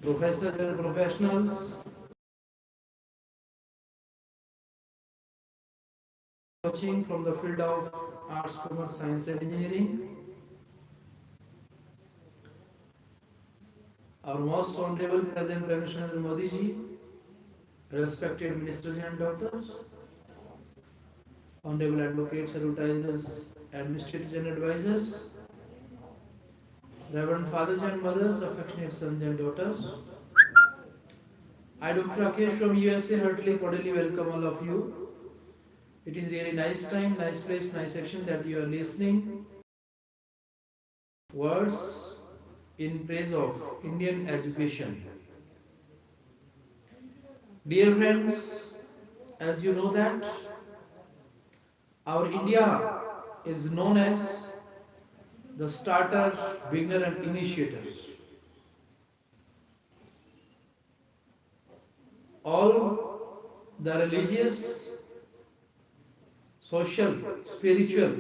professors and professionals watching from the field of arts, commerce, science and engineering. Our most honorable President Prime Minister Narendra Modi ji, respected ministers and doctors, honorable advocates, advertisers, administrators and advisors, reverend fathers and mothers, affectionate sons and daughters. I, Dr. Rakesh from USA, heartily cordially welcome all of you. It is really nice time, nice place, nice section that you are listening. Words in praise of Indian education. Dear friends, as you know that our India is known as the starter, beginner and initiators. All the religious, social, spiritual,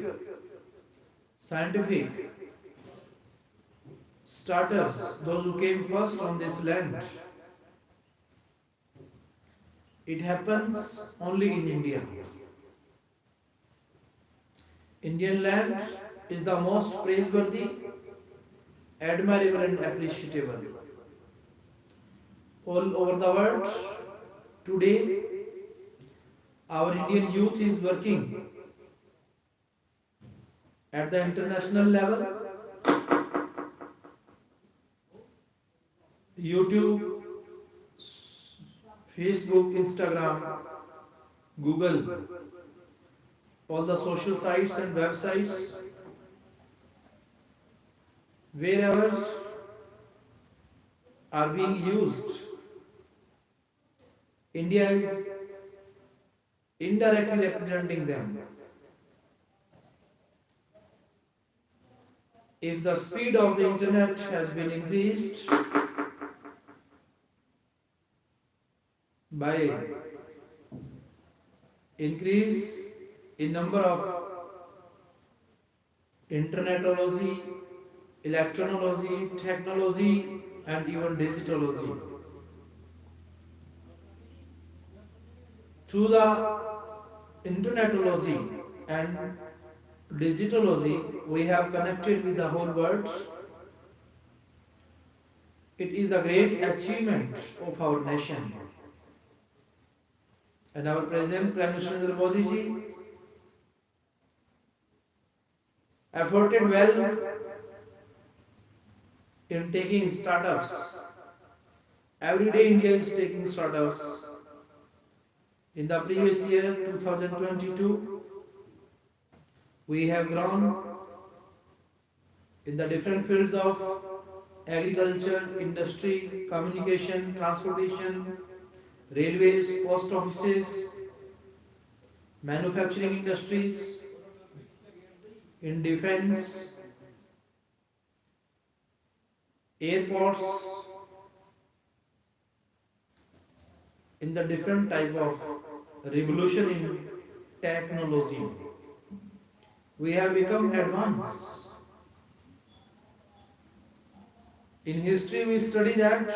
scientific starters, those who came first on this land, it happens only in India. Indian land is the most praiseworthy, admirable and appreciable. All over the world, today, our Indian youth is working at the international level. YouTube, Facebook, Instagram, Google, all the social sites and websites, wherever are being used, India is indirectly representing them. If the speed of the internet has been increased by increase in number of internetology, electronology, technology and even digitology, to the internetology and digitology we have connected with the whole world. It is the great achievement of our nation. And our President Prime Minister Narendra Modi ji efforted well in taking startups. Every day India is taking startups. In the previous year 2022, we have grown in the different fields of agriculture, industry, communication, transportation, railways, post offices, manufacturing industries, in defense, airports, in the different type of revolution in technology. We have become advanced. In history we study that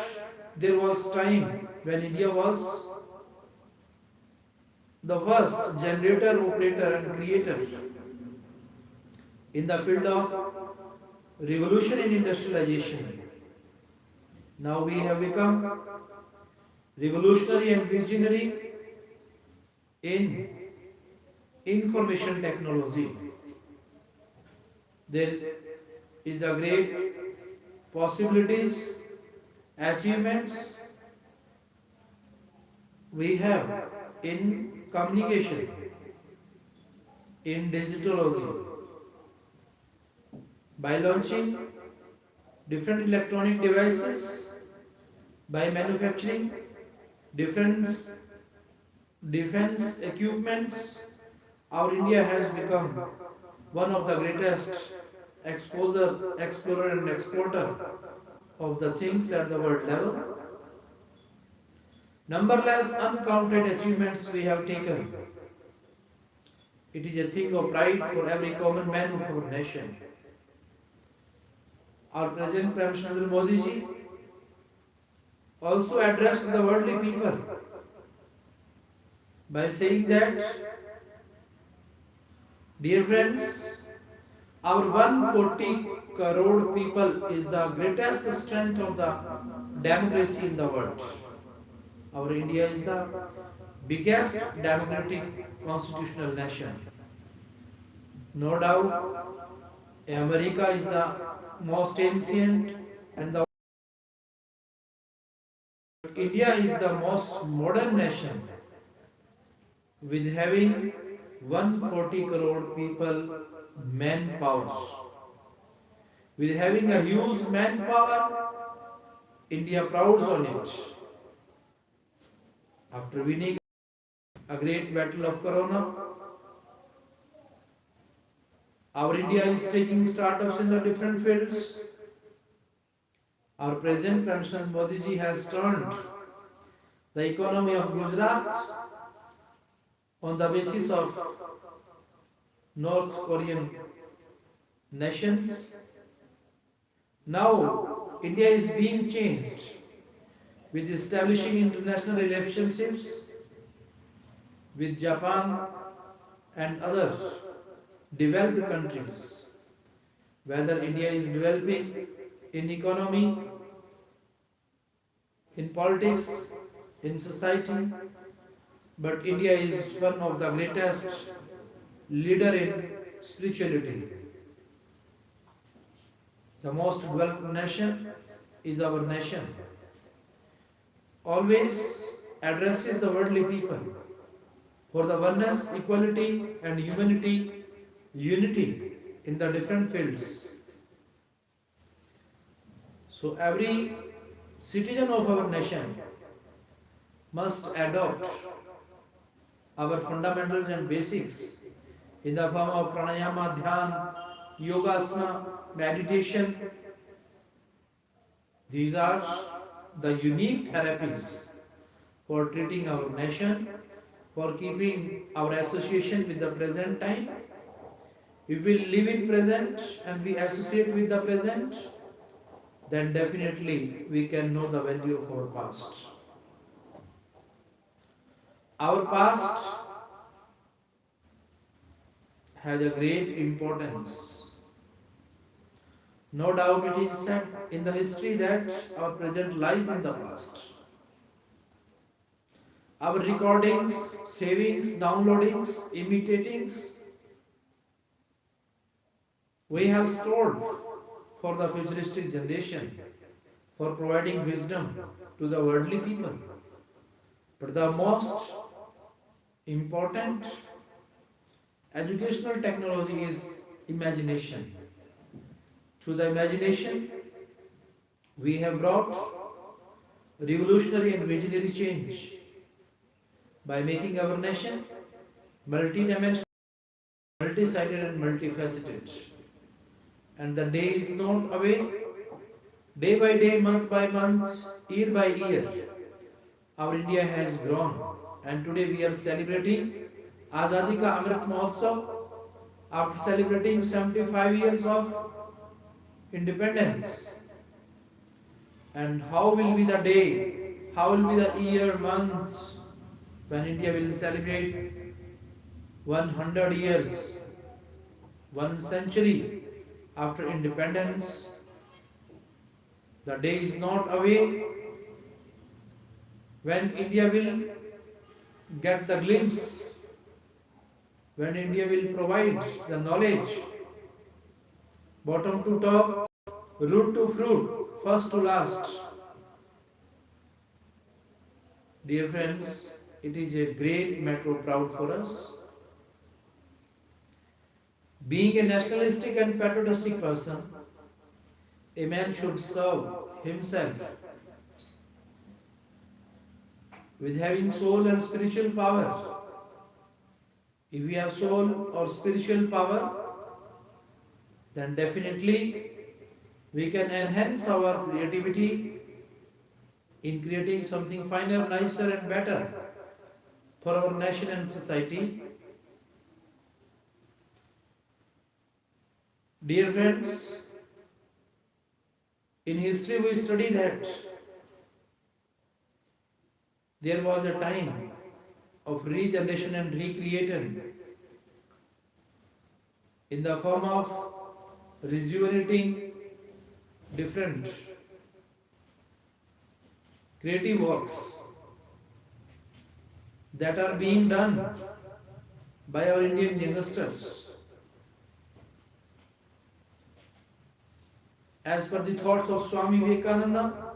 there was time when India was the first generator, operator and creator in the field of revolution in industrialization. Now we have become revolutionary and visionary in information technology. There is a great possibilities, achievements we have in communication, in digitology, by launching different electronic devices, by manufacturing different defense equipments. Our India has become one of the greatest explorer and exporter of the things at the world level. Numberless uncounted achievements we have taken. It is a thing of pride for every common man of our nation. Our President Prime Minister Narendra Modi ji also addressed the worldly people by saying that, dear friends, our 140 crore people is the greatest strength of the democracy in the world. Our India is the biggest democratic constitutional nation. No doubt, America is the most ancient and the India is the most modern nation with having 140 crore people manpower. With having a huge manpower, India prouds on it. After winning a great battle of Corona, our India is taking startups in the different fields. Our President President Modi ji has turned the economy of Gujarat on the basis of North Korean nations. Now India is being changed with establishing international relationships with Japan and other developed countries. Whether India is developing in economy, in politics, in society, but India is one of the greatest leader in spirituality. The most developed nation is our nation. Always addresses the worldly people for the oneness, equality, and humanity, unity in the different fields. So every citizen of our nation must adopt our fundamentals and basics in the form of pranayama, dhyan, yogasana, meditation. These are the unique therapies for treating our nation, for keeping our association with the present time. If we live in present and we associate with the present, then definitely we can know the value of our past. Our past has a great importance. No doubt it is said in the history that our present lies in the past. Our recordings, savings, downloadings, imitatings, we have stored for the futuristic generation, for providing wisdom to the worldly people. But the most important educational technology is imagination. Through the imagination, we have brought revolutionary and visionary change by making our nation multidimensional, multi-sided and multifaceted. And the day is not away. Day by day, month by month, year by year, our India has grown. And today we are celebrating Azadi Ka Amrit Mahotsav after celebrating 75 years of independence. And how will be the day, how will be the year, month when India will celebrate 100 years, 1 century after independence? The day is not away when India will get the glimpse, when India will provide the knowledge, bottom to top, root to fruit, first to last. Dear friends, it is a great matter of proud for us. Being a nationalistic and patriotic person, a man should serve himself with having soul and spiritual power. If we have soul or spiritual power, then definitely we can enhance our creativity in creating something finer, nicer and better for our nation and society. Dear friends, in history we study that there was a time of regeneration and recreation in the form of rejuvenating different creative works that are being done by our Indian youngsters as per the thoughts of Swami Vivekananda,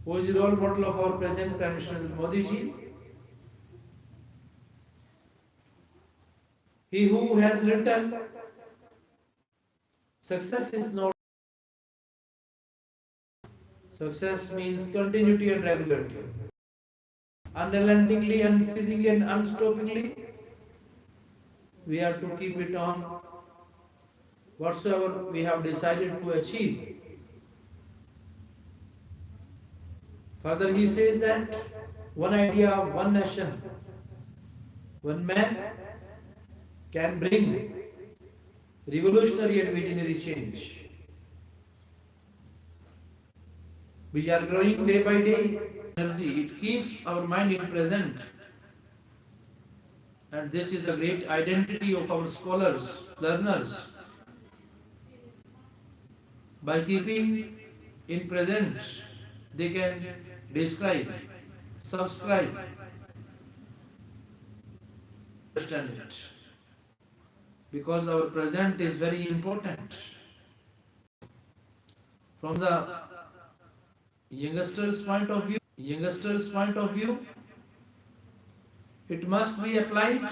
who is the role model of our present Prime Minister Modi ji. He who has written, success is not. Success means continuity and regularity. Unrelentingly, unceasingly, and unstoppingly, we have to keep it on whatsoever we have decided to achieve. Further, he says that one idea, one nation, one man can bring revolutionary and visionary change. We are growing day by day. Energy, it keeps our mind in present. And this is the great identity of our scholars, learners. By keeping in present, they can describe, subscribe, understand it. Because our present is very important. From the youngsters' point of view, it must be applied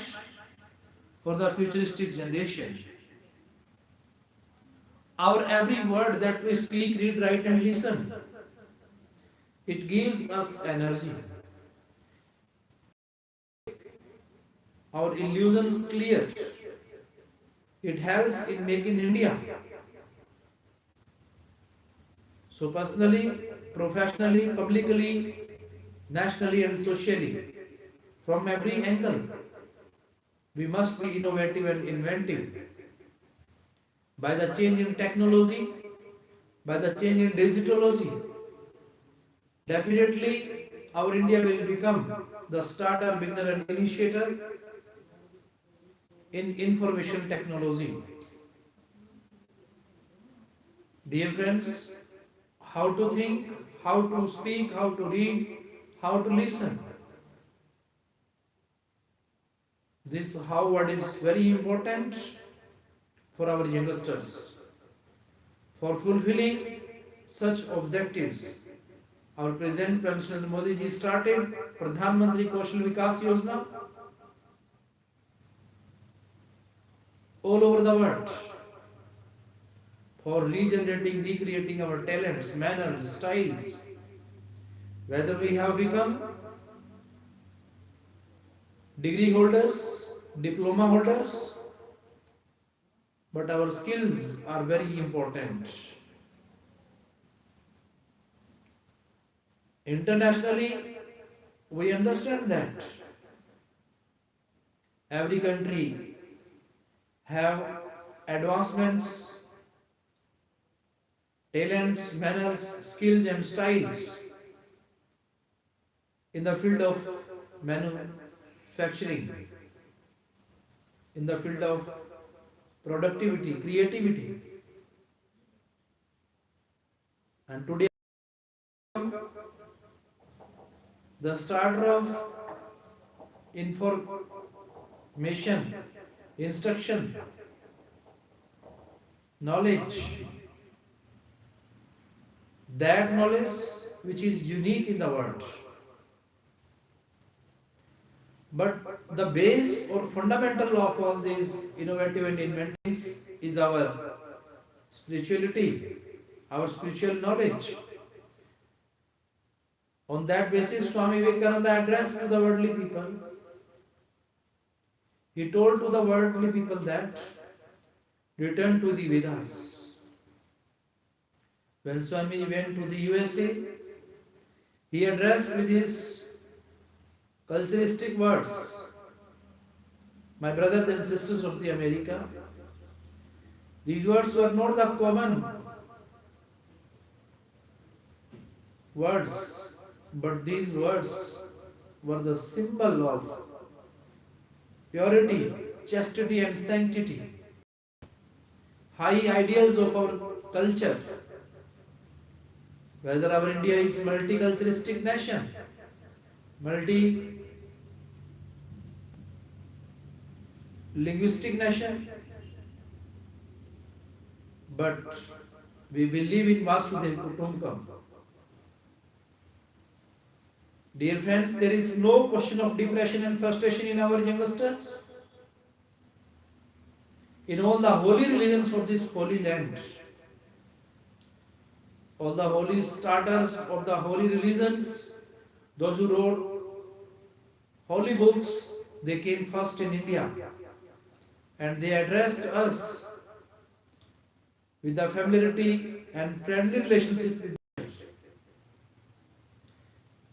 for the futuristic generation. Our every word that we speak, read, write, and listen, it gives us energy. Our illusions clear. It helps in making India. So personally, professionally, publicly, nationally, and socially, from every angle, we must be innovative and inventive. By the change in technology, by the change in digitology, definitely our India will become the starter, beginner, and initiator in information technology. Dear friends, how to think, how to speak, how to read, how to listen. This how what is very important for our youngsters. For fulfilling such objectives, our President Prime Minister Modi ji started Pradhan Mantri Kaushal Vikas Yojana all over the world for regenerating, recreating our talents, manners, styles. Whether we have become degree holders, diploma holders, but our skills are very important. Internationally, we understand that every country have advancements, talents, manners, skills and styles in the field of manufacturing, in the field of productivity, creativity. And today, the starter of information, instruction, knowledge, that knowledge which is unique in the world. But the base or fundamental of all these innovative and inventings is our spirituality, our spiritual knowledge. On that basis, Swami Vivekananda addressed to the worldly people. He told to the worldly people that return to the Vedas. When Swami went to the USA, he addressed with his culturistic words, my brothers and sisters of the America. These words were not the common words, but these words were the symbol of purity, chastity, and sanctity, high ideals of our culture. Whether our India is multiculturalistic nation, multi-linguistic nation, but we believe in Vasudhaiva Kutumbakam. Dear friends, there is no question of depression and frustration in our youngsters. In all the holy religions of this holy land, all the holy starters of the holy religions, those who wrote holy books, they came first in India and they addressed us with the familiarity and friendly relationship with nature.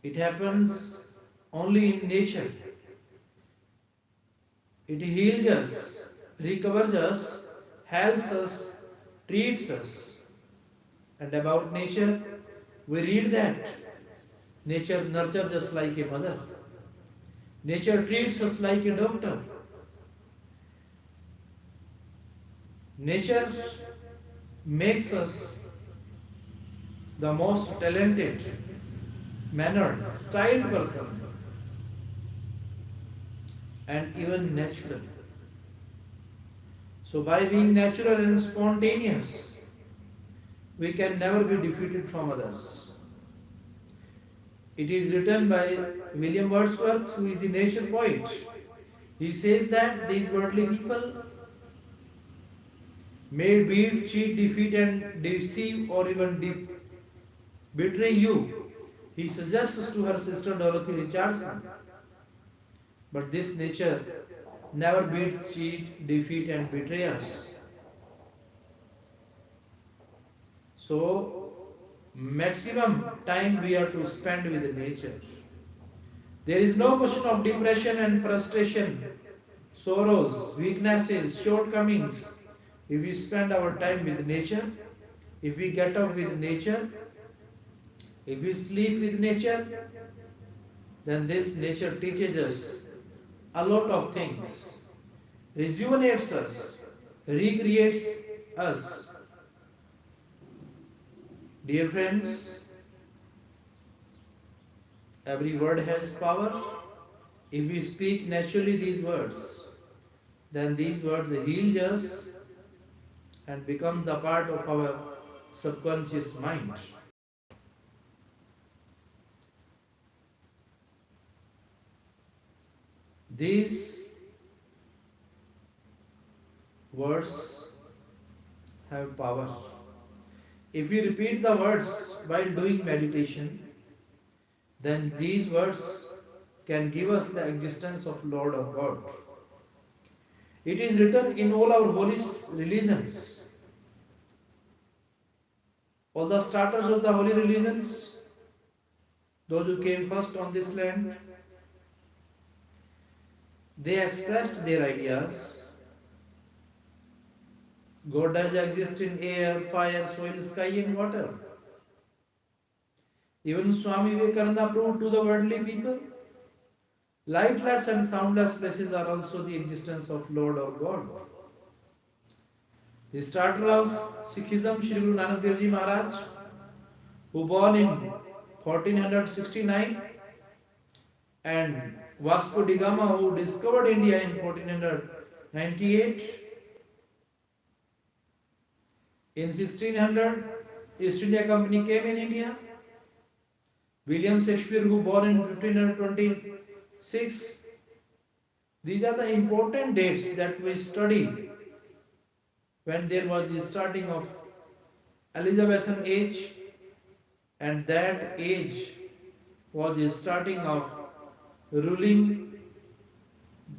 It happens only in nature. It heals us, recovers us, helps us, treats us. And about nature, we read that nature nurtures us like a mother. Nature treats us like a doctor. Nature makes us the most talented, mannered, styled person, and even natural. So, by being natural and spontaneous, we can never be defeated from others. It is written by William Wordsworth, who is the nature poet. He says that these worldly people may beat, cheat, defeat, and deceive, or even betray you. He suggests to her sister Dorothy Richardson. But this nature never beat, cheat, defeat, and betray us. So, maximum time we are to spend with nature. There is no question of depression and frustration, sorrows, weaknesses, shortcomings. If we spend our time with nature, if we get up with nature, if we sleep with nature, then this nature teaches us a lot of things, rejuvenates us, recreates us. Dear friends, every word has power. If we speak naturally these words, then these words heal us and become the part of our subconscious mind. These words have power. If we repeat the words while doing meditation, then these words can give us the existence of Lord or God. It is written in all our holy religions. All the starters of the holy religions, those who came first on this land, they expressed their ideas. God does exist in air, fire, soil, sky, and water. Even Swami Vivekananda proved to the worldly people, lightless and soundless places are also the existence of Lord or God. The starter of Sikhism, Sri Guru Nanak Dev Ji Maharaj, who born in 1469, and Vasco da Gama, who discovered India in 1498. In 1600, East India Company came in India. William Shakespeare, who born in 1526. These are the important dates that we study when there was the starting of Elizabethan age, and that age was the starting of ruling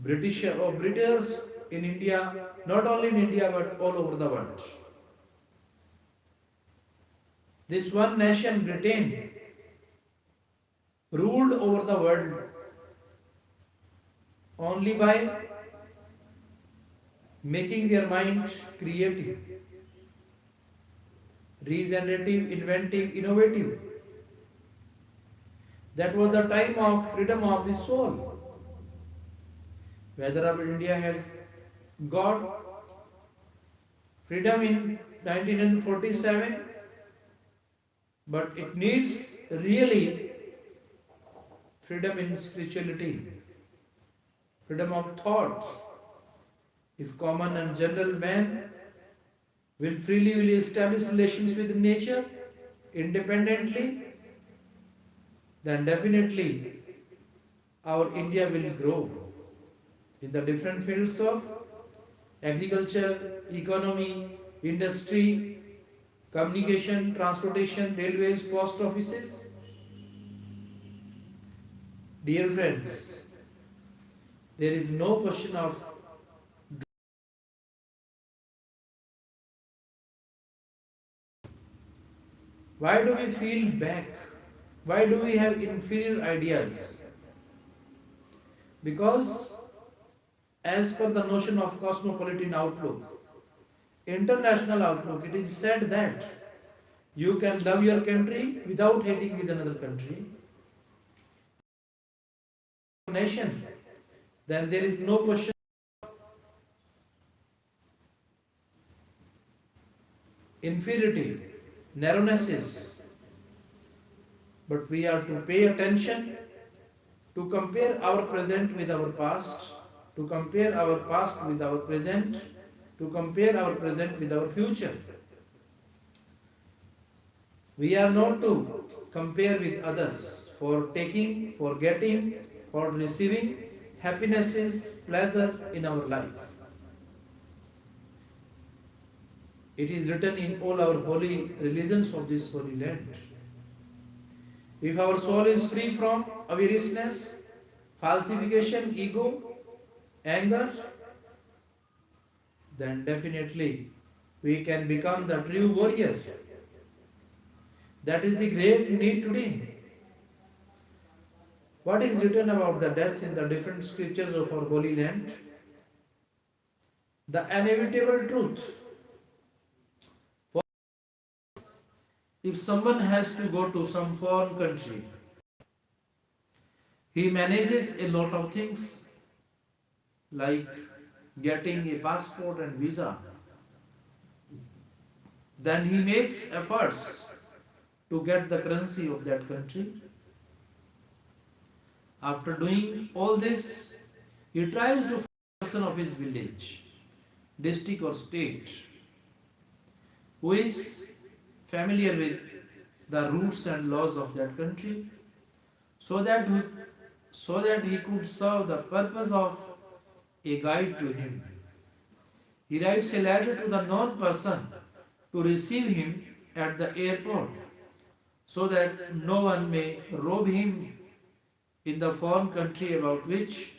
British or Britishers in India, not only in India but all over the world. This one nation, Britain, ruled over the world only by making their mind creative, regenerative, inventive, innovative. That was the time of freedom of the soul. Whether our India has got freedom in 1947, but it needs really freedom in spirituality, freedom of thought. If common and general man will establish relations with nature independently, then definitely our India will grow in the different fields of agriculture, economy, industry, communication, transportation, railways, post offices. Dear friends, there is no question of why do we feel back? Why do we have inferior ideas? Because, as per the notion of cosmopolitan outlook, international outlook, it is said that you can love your country without hating with another country, nation. Then there is no question inferiority, narrownesses. But we are to pay attention to compare our present with our past, to compare our past with our present, to compare our present with our future. We are not to compare with others for taking, for getting, for receiving happinesses, pleasure in our life. It is written in all our holy religions of this holy land. If our soul is free from avariciousness, falsification, ego, anger, then definitely we can become the true warrior. That is the great need today. What is written about the death in the different scriptures of our holy land? The inevitable truth. If someone has to go to some foreign country, he manages a lot of things like getting a passport and visa. Then he makes efforts to get the currency of that country. After doing all this, he tries to find a person of his village, district or state who is familiar with the roots and laws of that country so that he could serve the purpose of a guide to him. He writes a letter to the known person to receive him at the airport so that no one may rob him in the foreign country about which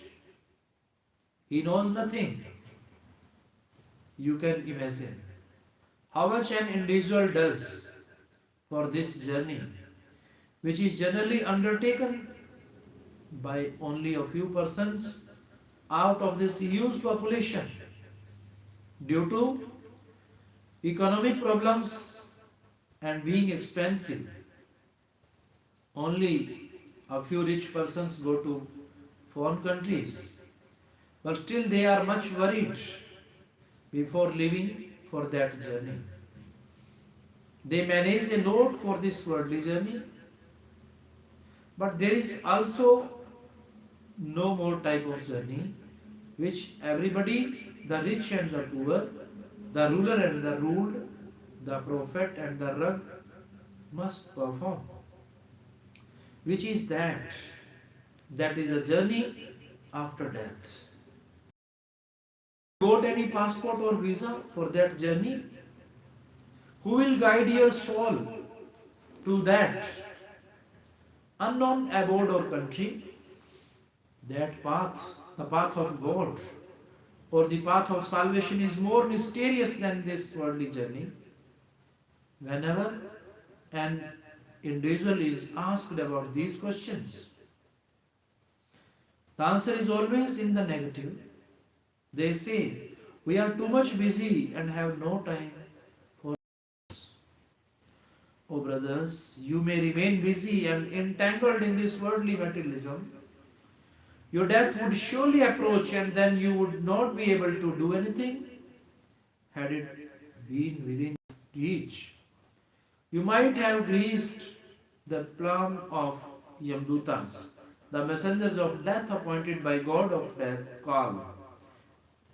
he knows nothing. You can imagine how much an individual does for this journey, which is generally undertaken by only a few persons out of this huge population due to economic problems and being expensive. Only a few rich persons go to foreign countries, but still they are much worried before leaving for that journey. They manage a load for this worldly journey, but there is also no more type of journey which everybody, the rich and the poor, the ruler and the ruled, the prophet and the rugged, must perform. Which is that? That is a journey after death. Got any passport or visa for that journey? Who will guide your soul to that unknown abode or country? That path, the path of God, or the path of salvation is more mysterious than this worldly journey. Whenever an individual is asked about these questions, the answer is always in the negative. They say, we are too much busy and have no time for us. O brothers, you may remain busy and entangled in this worldly materialism. Your death would surely approach, and then you would not be able to do anything had it been within reach. You might have greased the palm of Yamdutas, the messengers of death appointed by God of death, call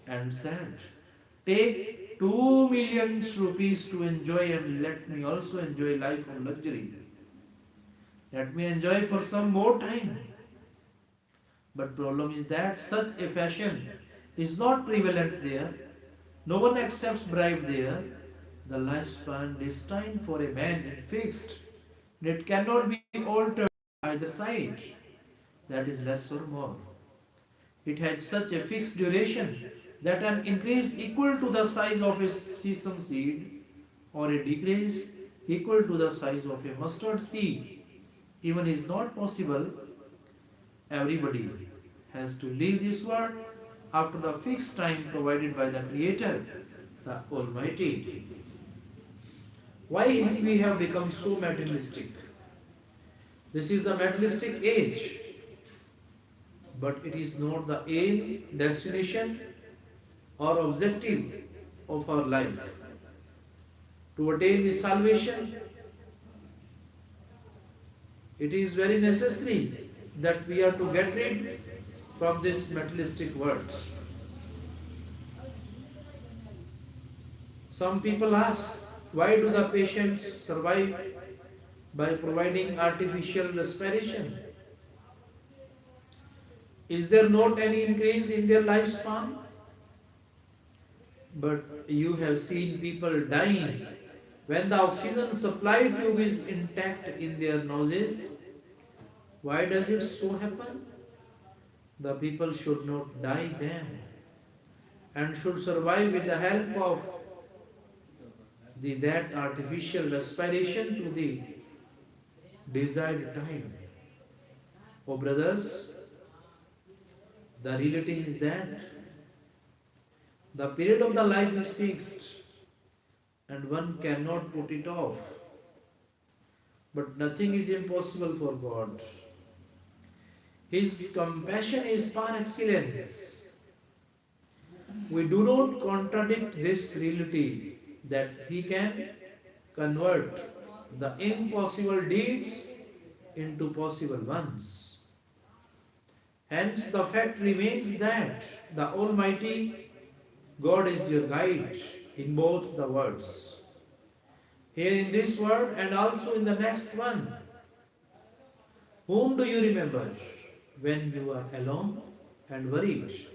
and said, take 2 million rupees to enjoy and let me also enjoy life of luxury. Let me enjoy for some more time. But problem is that such a fashion is not prevalent there. No one accepts bribe there. The lifespan destined for a man is fixed. It cannot be altered either side. That is less or more. It has such a fixed duration that an increase equal to the size of a sesame seed or a decrease equal to the size of a mustard seed even is not possible. Everybody has to leave this world after the fixed time provided by the Creator, the Almighty. Why we have become so materialistic? This is the materialistic age, but it is not the aim, destination, or objective of our life. To attain the salvation, it is very necessary that we are to get rid from this materialistic world. Some people ask, why do the patients survive by providing artificial respiration? Is there not any increase in their lifespan? But you have seen people dying when the oxygen supply tube is intact in their noses. Why does it so happen? The people should not die then and should survive with the help of that artificial respiration to the desired time. Oh brothers, the reality is that the period of the life is fixed and one cannot put it off. But nothing is impossible for God. His compassion is par excellence. We do not contradict this reality that He can convert the impossible deeds into possible ones. Hence, the fact remains that the Almighty God is your guide in both the worlds. Here in this world and also in the next one. Whom do you remember when you are alone and worried?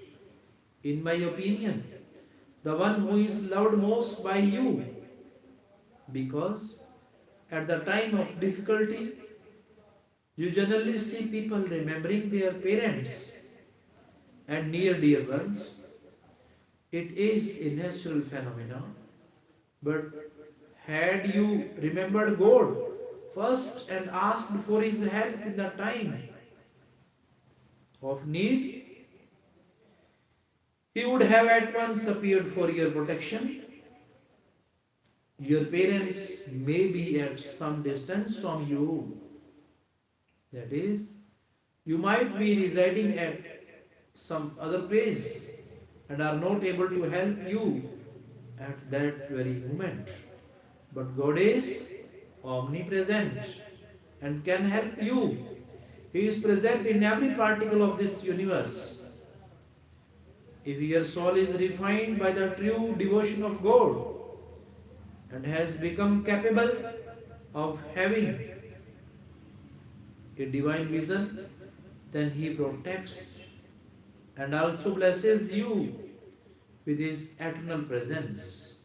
In my opinion, the one who is loved most by you, because at the time of difficulty, you generally see people remembering their parents and near dear ones. It is a natural phenomenon. But had you remembered God first and asked for His help in the time of need, He would have at once appeared for your protection. Your parents may be at some distance from you. That is, you might be residing at some other place and are not able to help you at that very moment. But God is omnipresent and can help you. He is present in every particle of this universe. If your soul is refined by the true devotion of God and has become capable of having a divine vision, then He protects and also blesses you with His eternal presence.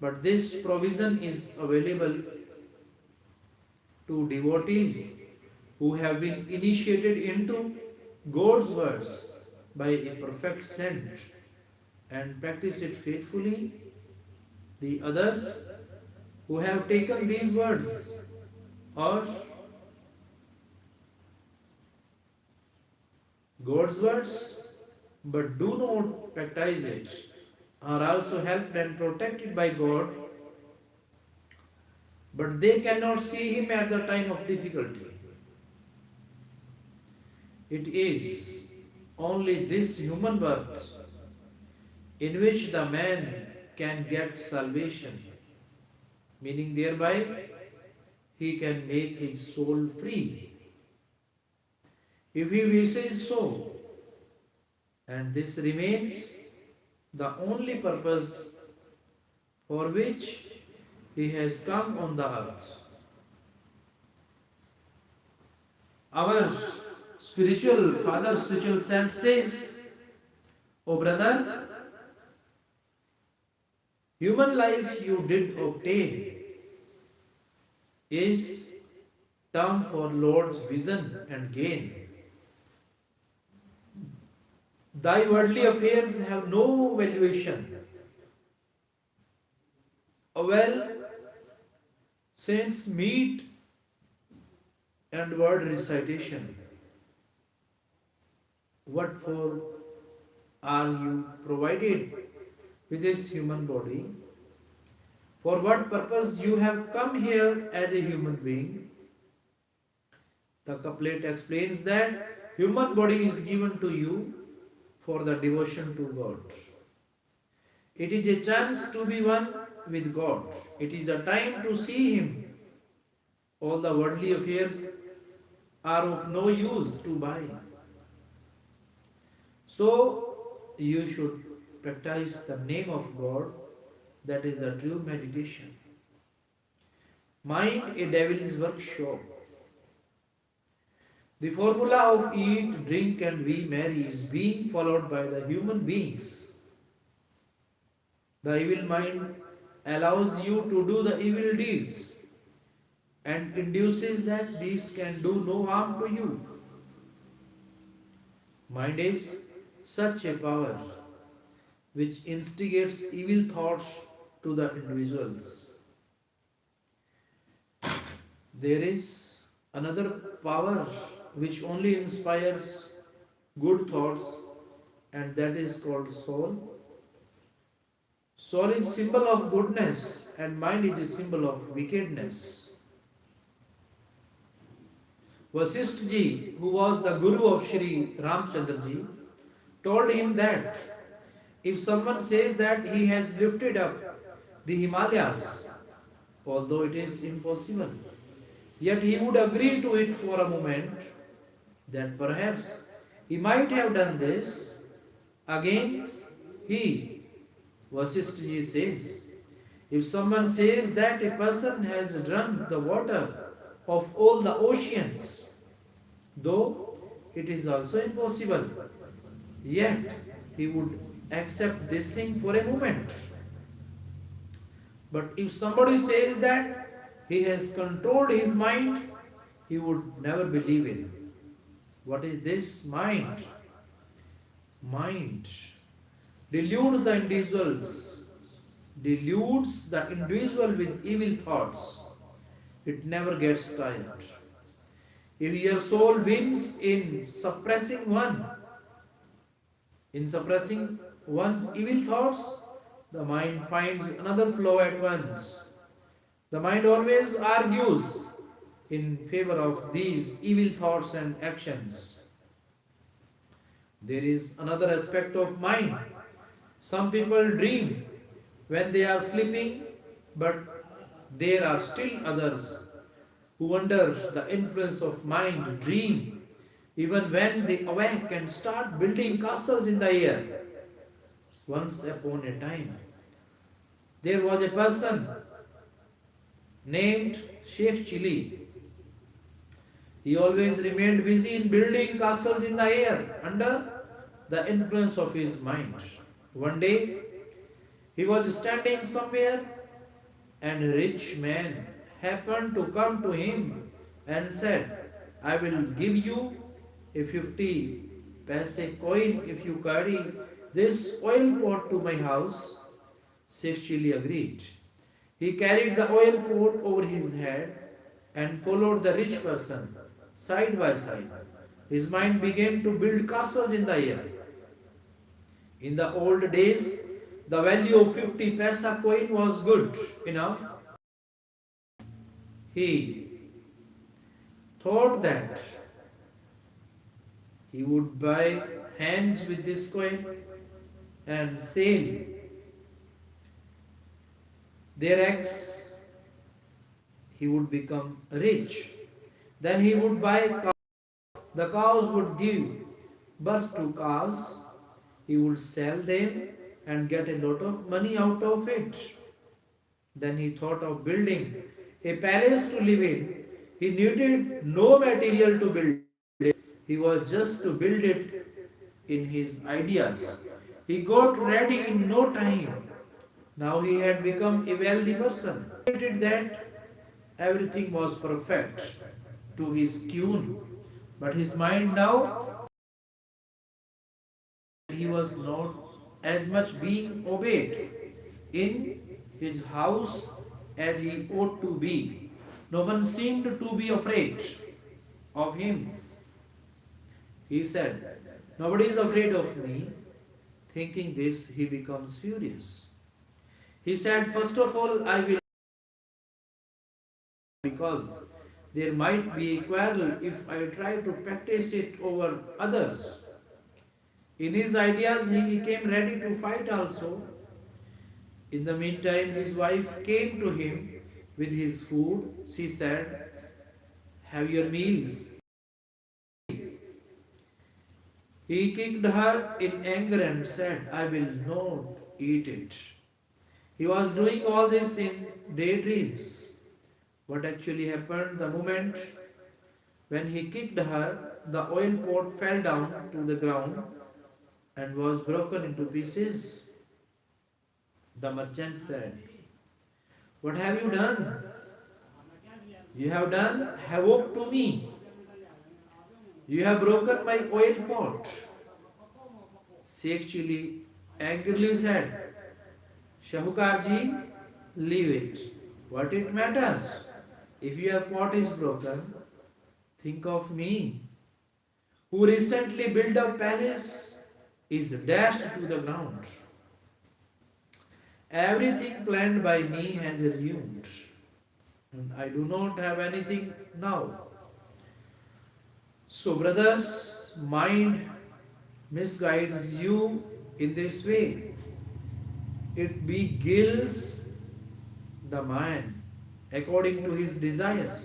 But this provision is available to devotees who have been initiated into God's words by a perfect saint and practice it faithfully. The others who have taken these words or God's words but do not practice it are also helped and protected by God but they cannot see him at the time of difficulty. It is only this human birth in which the man can get salvation, meaning thereby he can make his soul free, if he wishes so, and this remains the only purpose for which he has come on the earth. Our spiritual father, spiritual saint says, "O brother, human life you did obtain is term for Lord's vision and gain. Thy worldly affairs have no valuation. Well, saints meet and word recitation. What for are you provided with this human body? For what purpose you have come here as a human being?" The couplet explains that human body is given to you for the devotion to God. It is a chance to be one with God. It is the time to see Him. All the worldly affairs are of no use to buy. So you should practice the name of God. That is the true meditation. Mind a devil's workshop. The formula of eat, drink and be merry is being followed by the human beings. The evil mind allows you to do the evil deeds and induces that these can do no harm to you. Mind is such a power which instigates evil thoughts to the individuals. There is another power which only inspires good thoughts, and that is called soul. Soul is symbol of goodness and mind is a symbol of wickedness. Vasishtha ji, who was the guru of Shri Ramchandra ji, told him that if someone says that he has lifted up the Himalayas, although it is impossible, yet he would agree to it for a moment, that perhaps he might have done this. Again, he, Vasishtha ji says, if someone says that a person has drunk the water of all the oceans, though it is also impossible, yet he would accept this thing for a moment. But if somebody says that he has controlled his mind, he would never believe in. What is this mind? Mind deludes the individual with evil thoughts. It never gets tired. If your soul wins in suppressing one's evil thoughts, the mind finds another flow at once. The mind always argues in favor of these evil thoughts and actions. There is another aspect of mind. Some people dream when they are sleeping, but there are still others who, under the influence of mind, dream even when they awake and start building castles in the air. Once upon a time, there was a person named Sheikh Chili. He always remained busy in building castles in the air under the influence of his mind. One day, he was standing somewhere and a rich man happened to come to him and said, "I will give you a 50 paise coin if you carry this oil pot to my house." Sheikh Chili agreed. He carried the oil pot over his head and followed the rich person side by side. His mind began to build castles in the air. In the old days, the value of 50 paisa coin was good enough He thought that he would buy hands with this coin and sell their eggs. He would become rich. Then he would buy cows. The cows would give birth to calves. He would sell them and get a lot of money out of it. Then he thought of building a palace to live in. He needed no material to build it. He was just to build it in his ideas. He got ready in no time. Now he had become a wealthy person. He did that everything was perfect to his tune. But his mind now, he was not as much being obeyed in his house as he ought to be. No one seemed to be afraid of him. He said, "Nobody is afraid of me." Thinking this, he becomes furious. He said, "First of all, I will, because there might be a quarrel if I try to practice it over others." In his ideas, he became ready to fight also. In the meantime, his wife came to him with his food. She said, "Have your meals." He kicked her in anger and said, "I will not eat it." He was doing all this in daydreams. What actually happened the moment when he kicked her, the oil pot fell down to the ground and was broken into pieces. The merchant said, "What have you done? You have done havoc to me. You have broken my oil pot." She actually angrily said, "Shahukarji, leave it. What it matters? If your pot is broken, think of me, who recently built a palace, is dashed to the ground. Everything planned by me has ruined, and I do not have anything now." So, brothers, mind misguides you in this way. It beguiles the man according to his desires.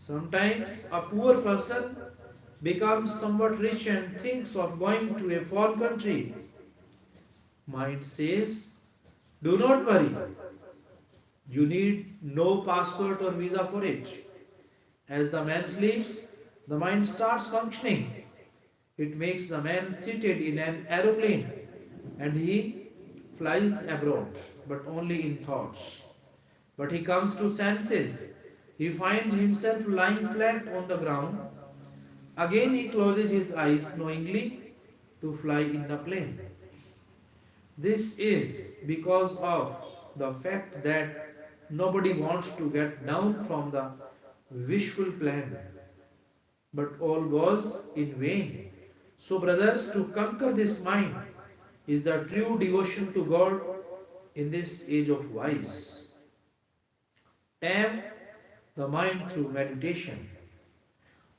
Sometimes a poor person becomes somewhat rich and thinks of going to a foreign country. Mind says, "Do not worry, you need no passport or visa for it." As the man sleeps, the mind starts functioning. It makes the man seated in an aeroplane and he flies abroad, but only in thoughts. But he comes to senses. He finds himself lying flat on the ground. Again he closes his eyes knowingly to fly in the plane. This is because of the fact that nobody wants to get down from the wishful plan, but all goes in vain. So, brothers, to conquer this mind is the true devotion to God in this age of vice. Tame the mind through meditation.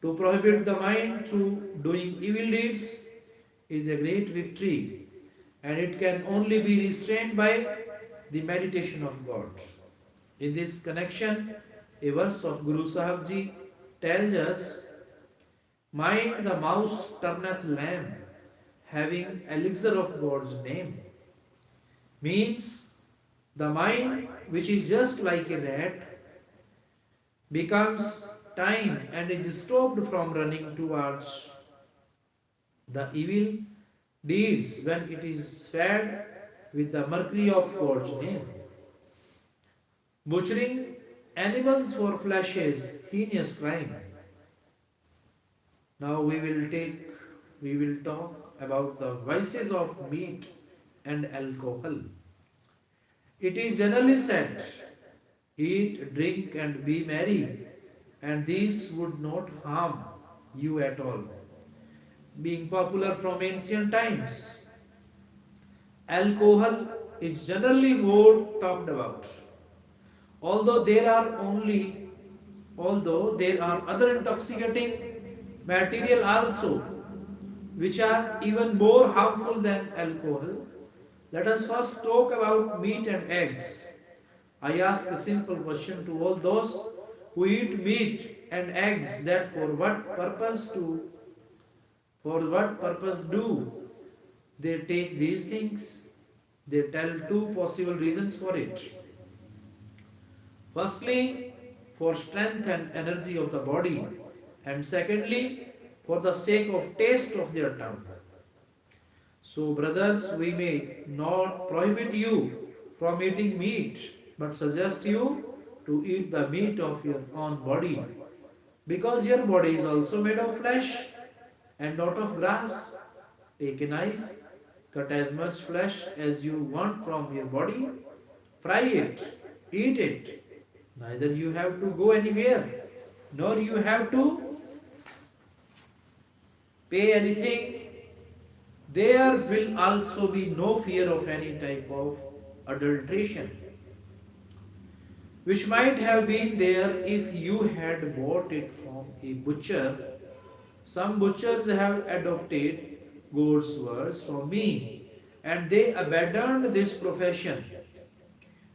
To prohibit the mind through doing evil deeds is a great victory, and it can only be restrained by the meditation of God. In this connection, a verse of Guru Sahib Ji tells us, "Mind the mouse turneth lamb, having elixir of God's name." Means the mind, which is just like a rat, becomes tame and is stopped from running towards the evil deeds when it is fed with the mercury of God's name. Butchering animals for flesh is heinous crime. Now we will talk about the vices of meat and alcohol. It is generally said, "Eat, drink, and be merry," and these would not harm you at all. Being popular from ancient times, alcohol is generally more talked about. Although there are only Although there are other intoxicating material also which are even more harmful than alcohol, let us first talk about meat and eggs. I ask a simple question to all those who eat meat and eggs, that for what purpose do they take these things? They tell two possible reasons for it. Firstly, for strength and energy of the body, and secondly, for the sake of taste of their tongue. So, brothers, we may not prohibit you from eating meat, but suggest you to eat the meat of your own body, because your body is also made of flesh and not of grass. Take a knife, cut as much flesh as you want from your body, fry it, eat it. Neither you have to go anywhere, nor you have to pay anything. There will also be no fear of any type of adulteration, which might have been there if you had bought it from a butcher. Some butchers have adopted God's words from me, and they abandoned this profession.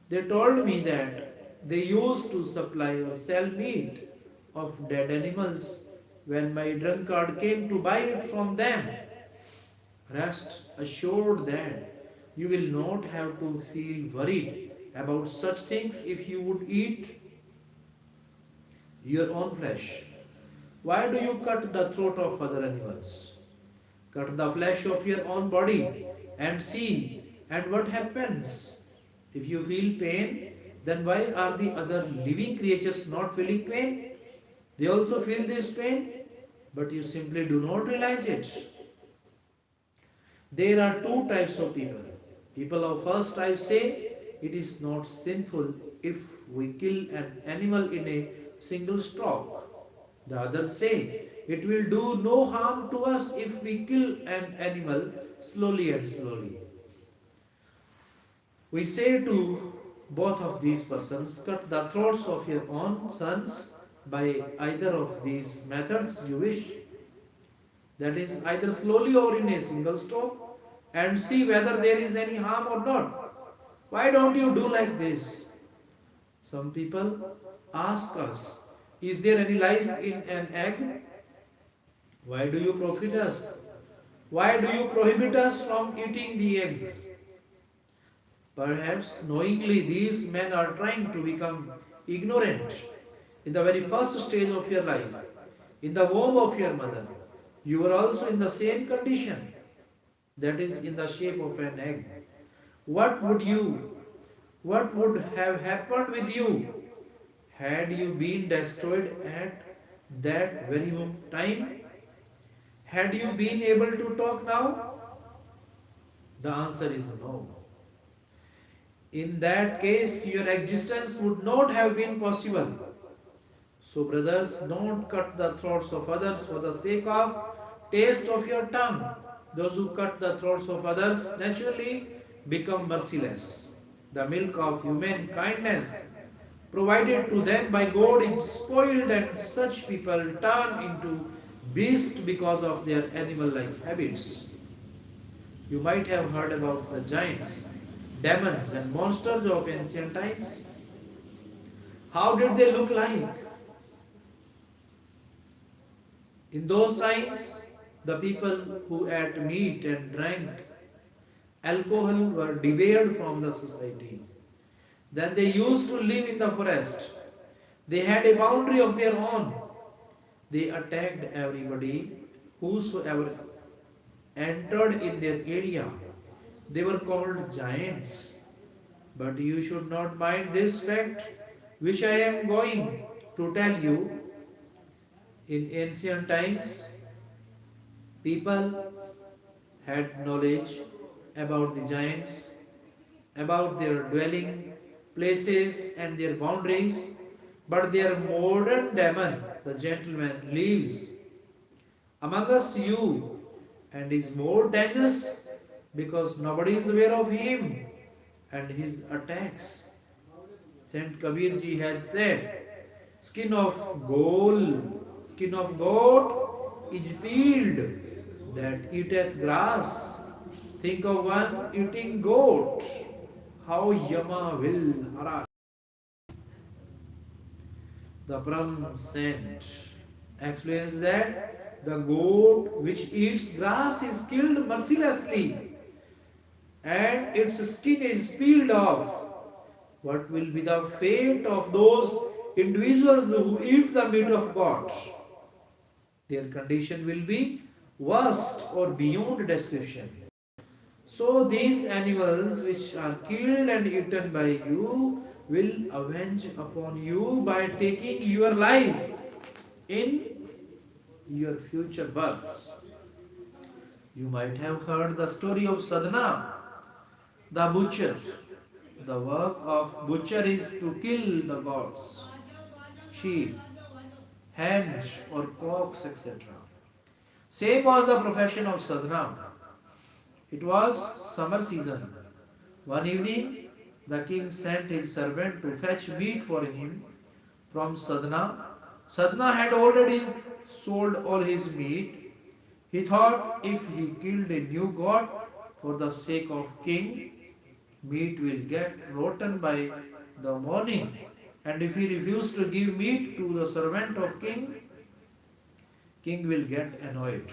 They told me that they used to supply or sell meat of dead animals when my drunkard came to buy it from them. Rest assured that you will not have to feel worried about such things if you would eat your own flesh. Why do you cut the throat of other animals? Cut the flesh of your own body and see, and what happens? If you feel pain, then why are the other living creatures not feeling pain? They also feel this pain, but you simply do not realize it. There are two types of people. People of first type say it is not sinful if we kill an animal in a single stroke. The others say it will do no harm to us if we kill an animal slowly and slowly. We say to both of these persons, cut the throats of your own sons by either of these methods you wish. That is, either slowly or in a single stroke, and see whether there is any harm or not. Why don't you do like this? Some people ask us, is there any life in an egg? Why do you profit us? Why do you prohibit us from eating the eggs? Perhaps knowingly these men are trying to become ignorant. In the very first stage of your life, in the womb of your mother, you were also in the same condition, that is, in the shape of an egg. What would you, what would have happened with you had you been destroyed at that very time? Had you been able to talk now? The answer is no. In that case, your existence would not have been possible. So, brothers, don't cut the throats of others for the sake of taste of your tongue. Those who cut the throats of others naturally become merciless. The milk of human kindness provided to them by God is spoiled, and such people turn into beasts because of their animal-like habits. You might have heard about the giants, demons, and monsters of ancient times. How did they look like? In those times, the people who ate meat and drank alcohol were debarred from the society. Then they used to live in the forest. They had a boundary of their own. They attacked everybody whosoever entered in their area. They were called giants. But you should not mind this fact, which I am going to tell you. In ancient times, people had knowledge about the giants, about their dwelling places and their boundaries, but their modern demon, the gentleman, lives amongst you and is more dangerous because nobody is aware of him and his attacks. Saint Kabir ji had said, Skin of skin of goat is peeled that eateth grass. Think of one eating goat. How Yama will harass. The Brahm saint explains that the goat which eats grass is killed mercilessly and its skin is peeled off. What will be the fate of those individuals who eat the meat of goats? Their condition will be worst or beyond description. So these animals which are killed and eaten by you will avenge upon you by taking your life in your future births. You might have heard the story of Sadhana, the butcher. The work of butcher is to kill the gods, sheep, hens or cocks, etc. Same was the profession of Sadhana. It was summer season. One evening, the king sent his servant to fetch meat for him from Sadhana. Sadhana had already sold all his meat. He thought if he killed a new god for the sake of king, meat will get rotten by the morning. And if he refused to give meat to the servant of king will get annoyed.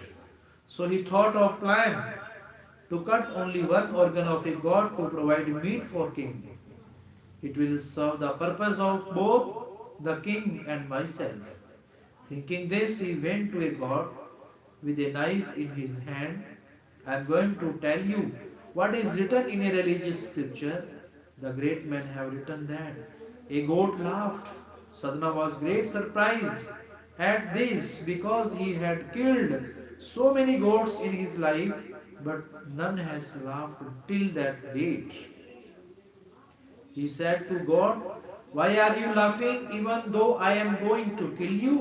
So he thought of plan to cut only one organ of a god to provide meat for king. It will serve the purpose of both the king and myself. Thinking this, he went to a god with a knife in his hand. I am going to tell you what is written in a religious scripture. The great men have written that. A goat laughed. Sadhana was great surprised at this because he had killed so many goats in his life, but none has laughed till that date. He said to God, "Why are you laughing even though I am going to kill you?"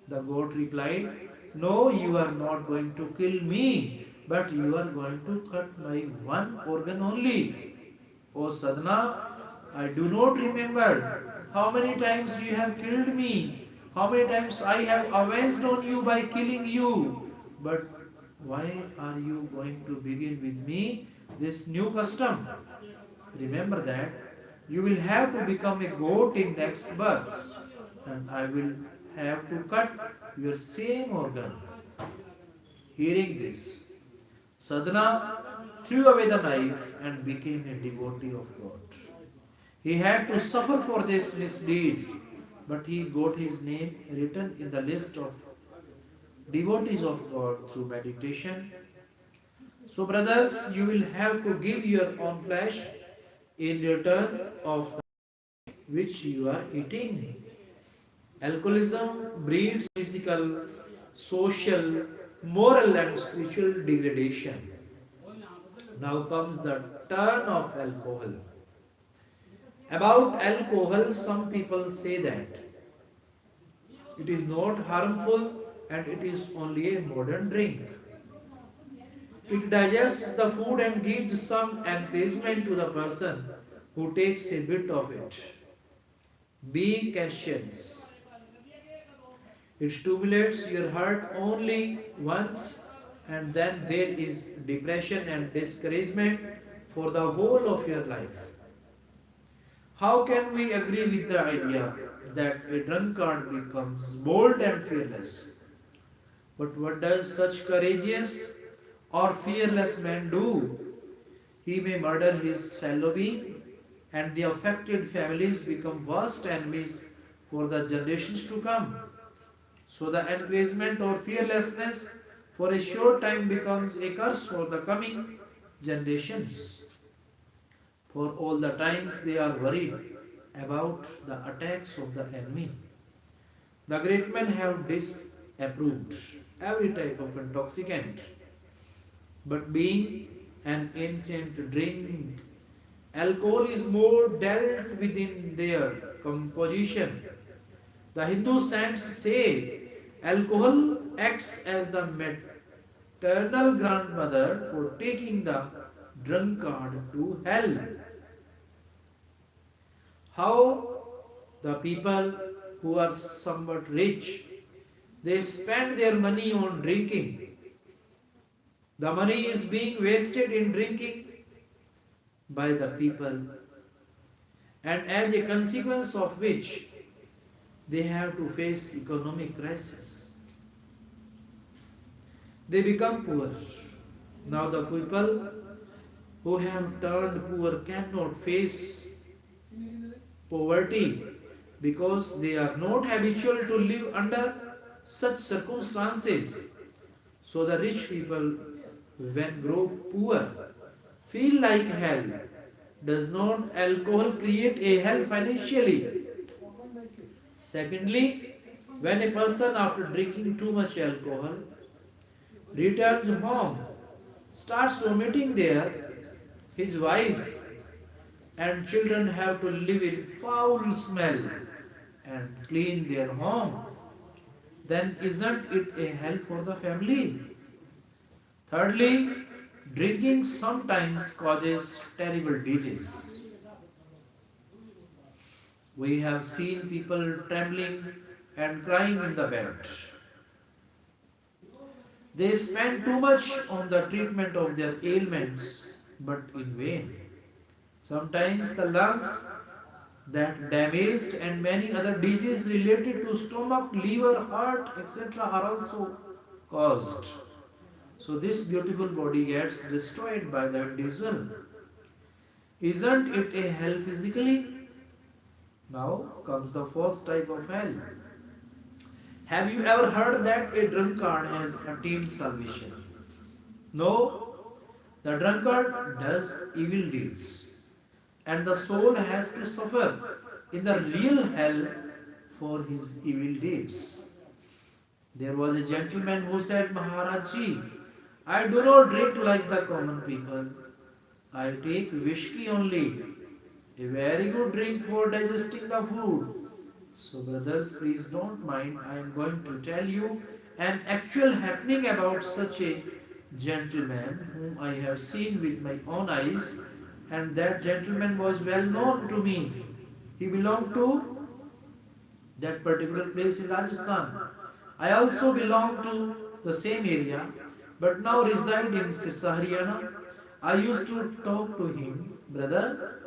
The goat replied, "No, you are not going to kill me, but you are going to cut my one organ only. O Sadhana, I do not remember how many times you have killed me, how many times I have avenged on you by killing you. But why are you going to begin with me this new custom? Remember that you will have to become a goat in next birth, and I will have to cut your same organ." Hearing this, Sadhana threw away the knife and became a devotee of God. He had to suffer for these misdeeds, but he got his name written in the list of devotees of God through meditation. So, brothers, you will have to give your own flesh in return of that which you are eating. Alcoholism breeds physical, social, moral, and spiritual degradation. Now comes the turn of alcohol. About alcohol, some people say that it is not harmful and it is only a modern drink. It digests the food and gives some encouragement to the person who takes a bit of it. Be cautious. It stimulates your heart only once, and then there is depression and discouragement for the whole of your life. How can we agree with the idea that a drunkard becomes bold and fearless? But what does such courageous or fearless man do? He may murder his fellow being, and the affected families become worst enemies for the generations to come. So the encouragement or fearlessness for a short time becomes a curse for the coming generations. For all the times they are worried about the attacks of the enemy. The great men have disapproved every type of intoxicant, but being an ancient drink, alcohol is more dealt within their composition. The Hindu saints say alcohol acts as the maternal grandmother for taking the drunkard to hell. How the people who are somewhat rich, they spend their money on drinking. The money is being wasted in drinking by the people, and as a consequence of which they have to face economic crisis. They become poor. Now the people who have turned poor cannot face poverty because they are not habitual to live under such circumstances. So the rich people, when grow poor, feel like hell. Does not alcohol create a hell financially? Secondly, when a person after drinking too much alcohol returns home, starts vomiting there, his wife and children have to live in foul smell and clean their home, then isn't it a hell for the family? Thirdly, drinking sometimes causes terrible disease. We have seen people trembling and crying in the bed. They spend too much on the treatment of their ailments, but in vain. Sometimes the lungs that damaged and many other diseases related to stomach, liver, heart, etc. are also caused. So this beautiful body gets destroyed by the individual. Isn't it a hell physically? Now comes the fourth type of hell. Have you ever heard that a drunkard has attained salvation? No, the drunkard does evil deeds, and the soul has to suffer in the real hell for his evil deeds. There was a gentleman who said, Maharajji, I do not drink like the common people. I take whiskey only, a very good drink for digesting the food. So, brothers, please don't mind. I am going to tell you an actual happening about such a gentleman whom I have seen with my own eyes, and that gentleman was well known to me. He belonged to that particular place in Rajasthan. I also belong to the same area, but now reside in Sirsa, Haryana. I used to talk to him, brother,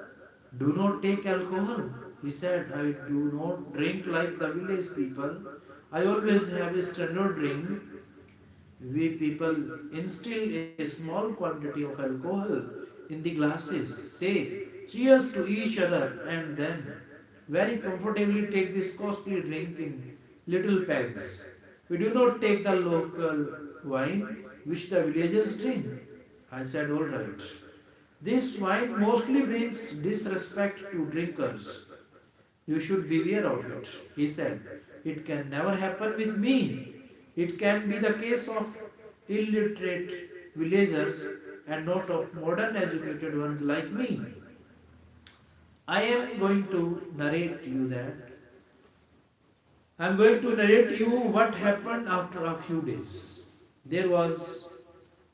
do not take alcohol. He said, I do not drink like the village people. I always have a standard drink. We people instill a small quantity of alcohol in the glasses, say cheers to each other, and then very comfortably take this costly drink in little pegs. We do not take the local wine which the villagers drink. I said, all right. This wine mostly brings disrespect to drinkers. You should beware of it, he said. It can never happen with me. It can be the case of illiterate villagers and not of modern educated ones like me. I am going to narrate you that. I am going to narrate you what happened after a few days. There was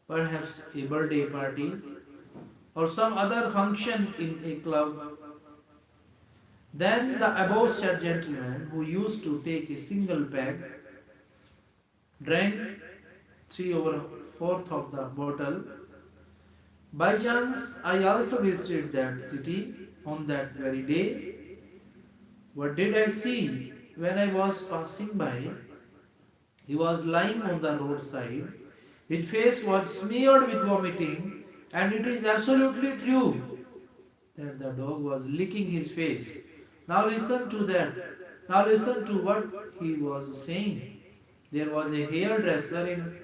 perhaps a birthday party or some other function in a club. Then the above said gentleman, who used to take a single peg, drank 3 over 4th of the bottle. By chance, I also visited that city on that very day. What did I see when I was passing by? He was lying on the roadside. His face was smeared with vomiting, and it is absolutely true that the dog was licking his face. Now listen to that. Now listen to what he was saying. There was a hairdresser in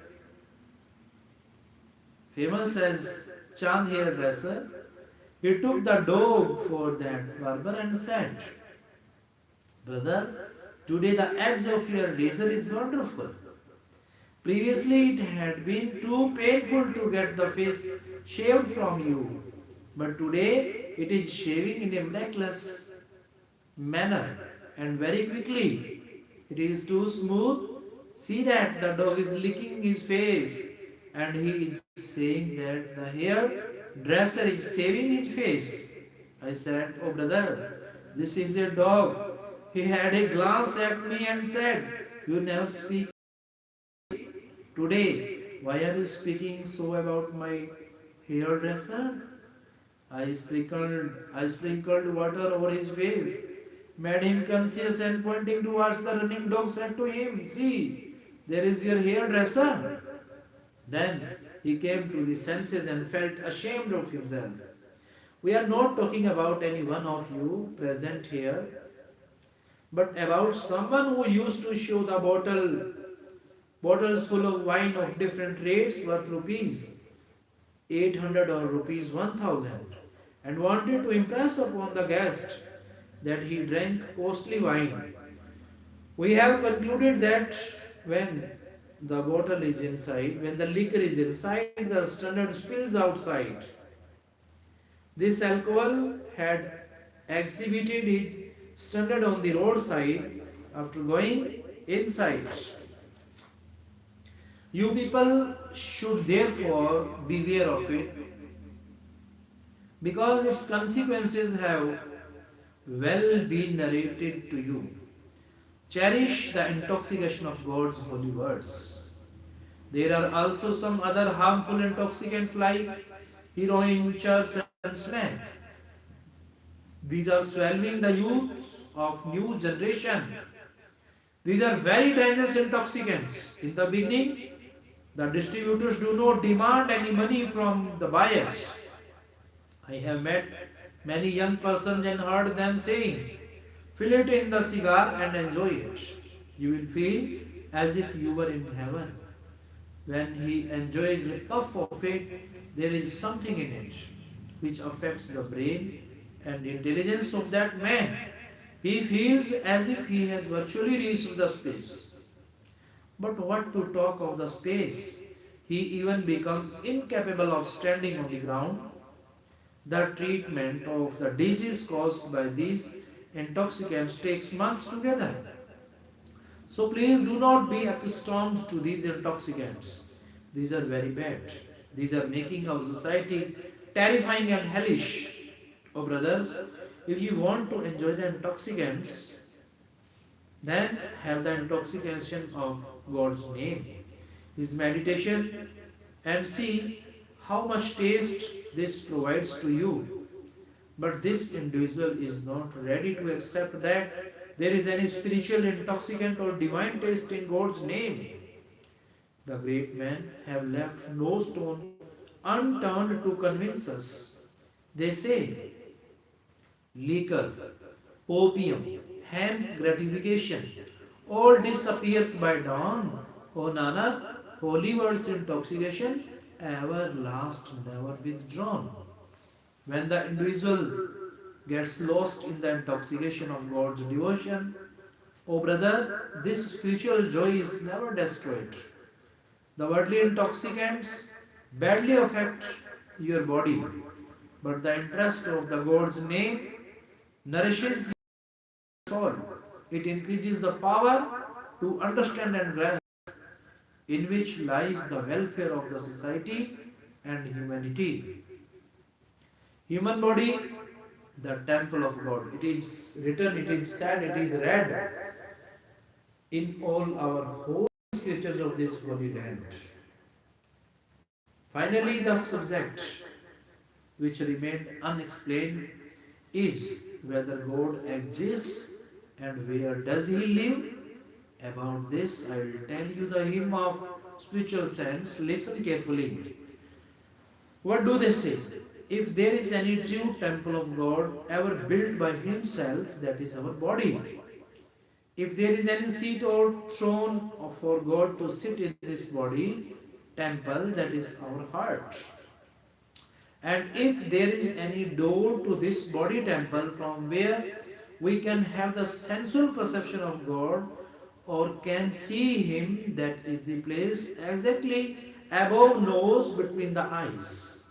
famous as Chand hairdresser. He took the dog for that barber and said, brother, today the edge of your razor is wonderful. Previously it had been too painful to get the face shaved from you. But today it is shaving in a miraculous manner and very quickly. It is too smooth. See that the dog is licking his face and he is saying that the hairdresser is shaving his face. I said, oh brother, this is a dog. He had a glance at me and said, "You never speak today. Why are you speaking so about my hairdresser?" I sprinkled water over his face, made him conscious, and pointing towards the running dog, said to him, "See, there is your hairdresser." Then he came to his senses and felt ashamed of himself. We are not talking about any one of you present here, but about someone who used to show the bottles full of wine of different rates worth rupees 800 or rupees 1000, and wanted to impress upon the guest that he drank costly wine. We have concluded that when the bottle is inside, when the liquor is inside, the standard spills outside. This alcohol had exhibited its standard on the roadside after going inside. You people should therefore beware of it because its consequences have well been narrated to you. Cherish the intoxication of God's holy words. There are also some other harmful intoxicants like heroin, church, and smack. These are swallowing the youth of new generation. These are very dangerous intoxicants. In the beginning, the distributors do not demand any money from the buyers. I have met many young persons and heard them saying, "Fill it in the cigar and enjoy it. You will feel as if you were in heaven." When he enjoys a puff of it, there is something in it which affects the brain and intelligence of that man. He feels as if he has virtually reached the space. But what to talk of the space? He even becomes incapable of standing on the ground. The treatment of the disease caused by these intoxicants takes months together. So please do not be accustomed to these intoxicants. These are very bad. These are making our society terrifying and hellish. Oh, brothers, if you want to enjoy the intoxicants, then have the intoxication of God's name, His meditation, and see how much taste this provides to you. But this individual is not ready to accept that there is any spiritual intoxicant or divine taste in God's name. The great men have left no stone unturned to convince us. They say liquor, opium, hemp gratification, all disappeareth by dawn. O Nanak, holy words intoxication, ever last, never withdrawn. When the individual gets lost in the intoxication of God's devotion, O brother, this spiritual joy is never destroyed. The worldly intoxicants badly affect your body, but the interest of the God's name nourishes your soul. It increases the power to understand and grasp, in which lies the welfare of the society and humanity. Human body, the temple of God. It is written, it is said, it is read in all our holy scriptures of this holy land. Finally, the subject which remained unexplained is whether God exists and where does he live. About this, I will tell you the hymn of spiritual sense. Listen carefully. What do they say? If there is any true temple of God ever built by himself, that is our body. If there is any seat or throne for God to sit in this body, temple, that is our heart. And if there is any door to this body temple from where we can have the sensual perception of God or can see Him, that is the place exactly above nose between the eyes.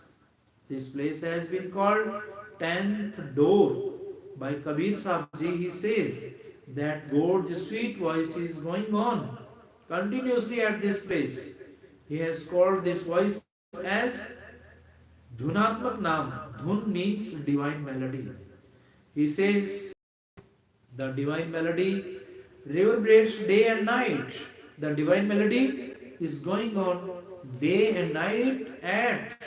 This place has been called 10th door by Kabir Sahib Ji. He says that God's sweet voice is going on continuously at this place. He has called this voice as Dhunatmak Naam. Dhun means divine melody. He says The divine melody reverberates day and night. The divine melody is going on day and night at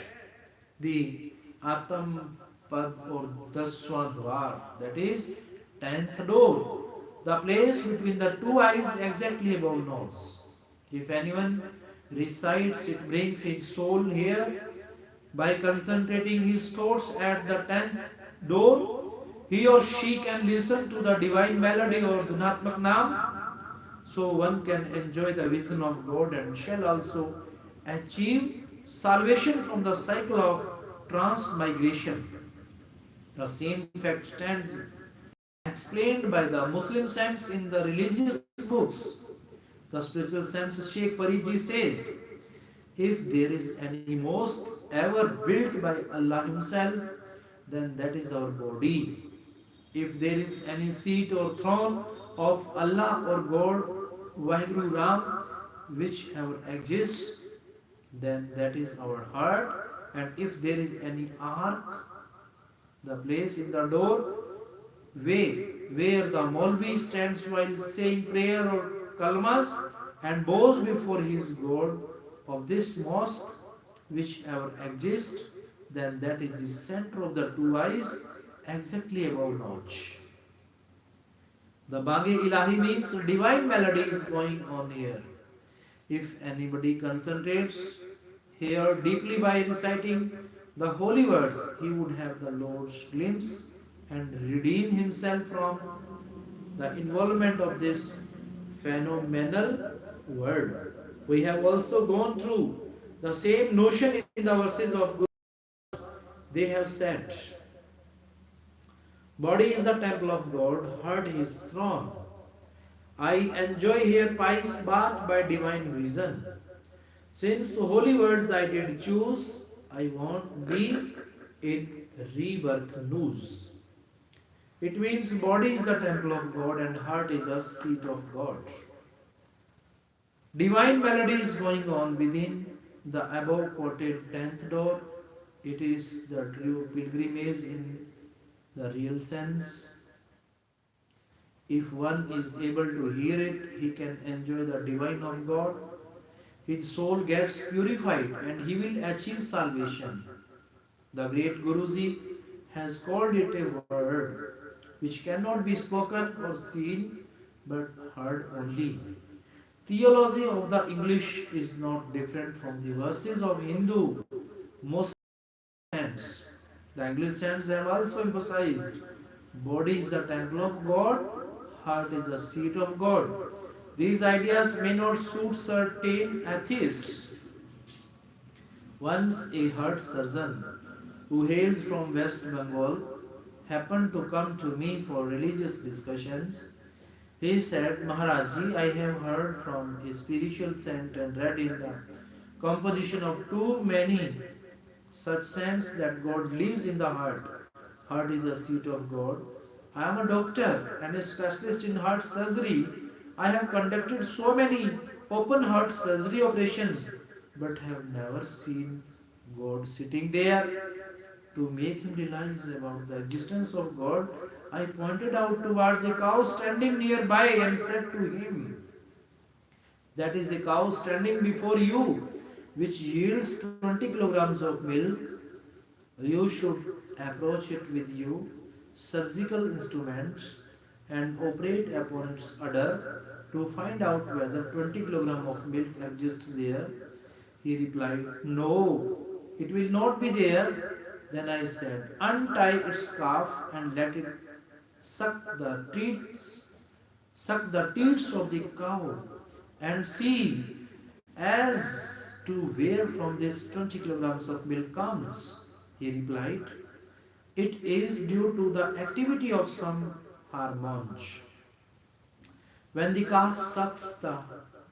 the Atam Pad or Daswa Dwar, that is 10th door, the place between the two eyes exactly above nose. If anyone recites it, brings his soul here by concentrating his thoughts at the 10th door, he or she can listen to the divine melody or Dhunatmak Naam, so one can enjoy the vision of God and shall also achieve salvation from the cycle of transmigration. The same fact stands explained by the Muslim saints in the religious books. The spiritual saint Sheikh Farid says, if there is any mosque ever built by Allah Himself, then that is our body. If there is any seat or throne of Allah or God, Vaheguru Ram, whichever exists, then that is our heart. And if there is any ark, the place in the door way where the Maulvi stands while saying prayer or kalmas and bows before his God of this mosque, whichever exists, then that is the center of the two eyes exactly above notch. The Bange Ilahi means divine melody is going on here. If anybody concentrates here deeply by reciting the holy words, he would have the Lord's glimpse and redeem himself from the involvement of this phenomenal world. We have also gone through the same notion in the verses of Guru. They have said, body is the temple of God, heart his throne. I enjoy here pious bath by divine reason. Since holy words I did choose, I won't be in rebirth news. It means body is the temple of God and heart is the seat of God. Divine melody is going on within the above quoted 10th door. It is the true pilgrimage in the real sense. If one is able to hear it, he can enjoy the divine of God. His soul gets purified and he will achieve salvation. The great Guruji has called it a word which cannot be spoken or seen but heard only. Theology of the English is not different from the verses of Hindu Muslim saints. The English saints have also emphasized body is the temple of God, heart is the seat of God. These ideas may not suit certain atheists. Once a heart surgeon who hails from West Bengal happened to come to me for religious discussions. He said, Maharaji, I have heard from a spiritual saint and read in the composition of too many such saints that God lives in the heart. Heart is the seat of God. I am a doctor and a specialist in heart surgery. I have conducted so many open heart surgery operations but have never seen God sitting there. To make him realize about the existence of God, I pointed out towards a cow standing nearby and said to him, that is a cow standing before you, which yields 20 kilograms of milk. You should approach it with you surgical instruments and operate upon its udder to find out whether 20 kilograms of milk exists there. He replied, no, it will not be there. Then I said, untie its calf and let it suck the teats, suck the teats of the cow and see as to where from this 20 kilograms of milk comes. He replied, it is due to the activity of some hormones. When the calf sucks the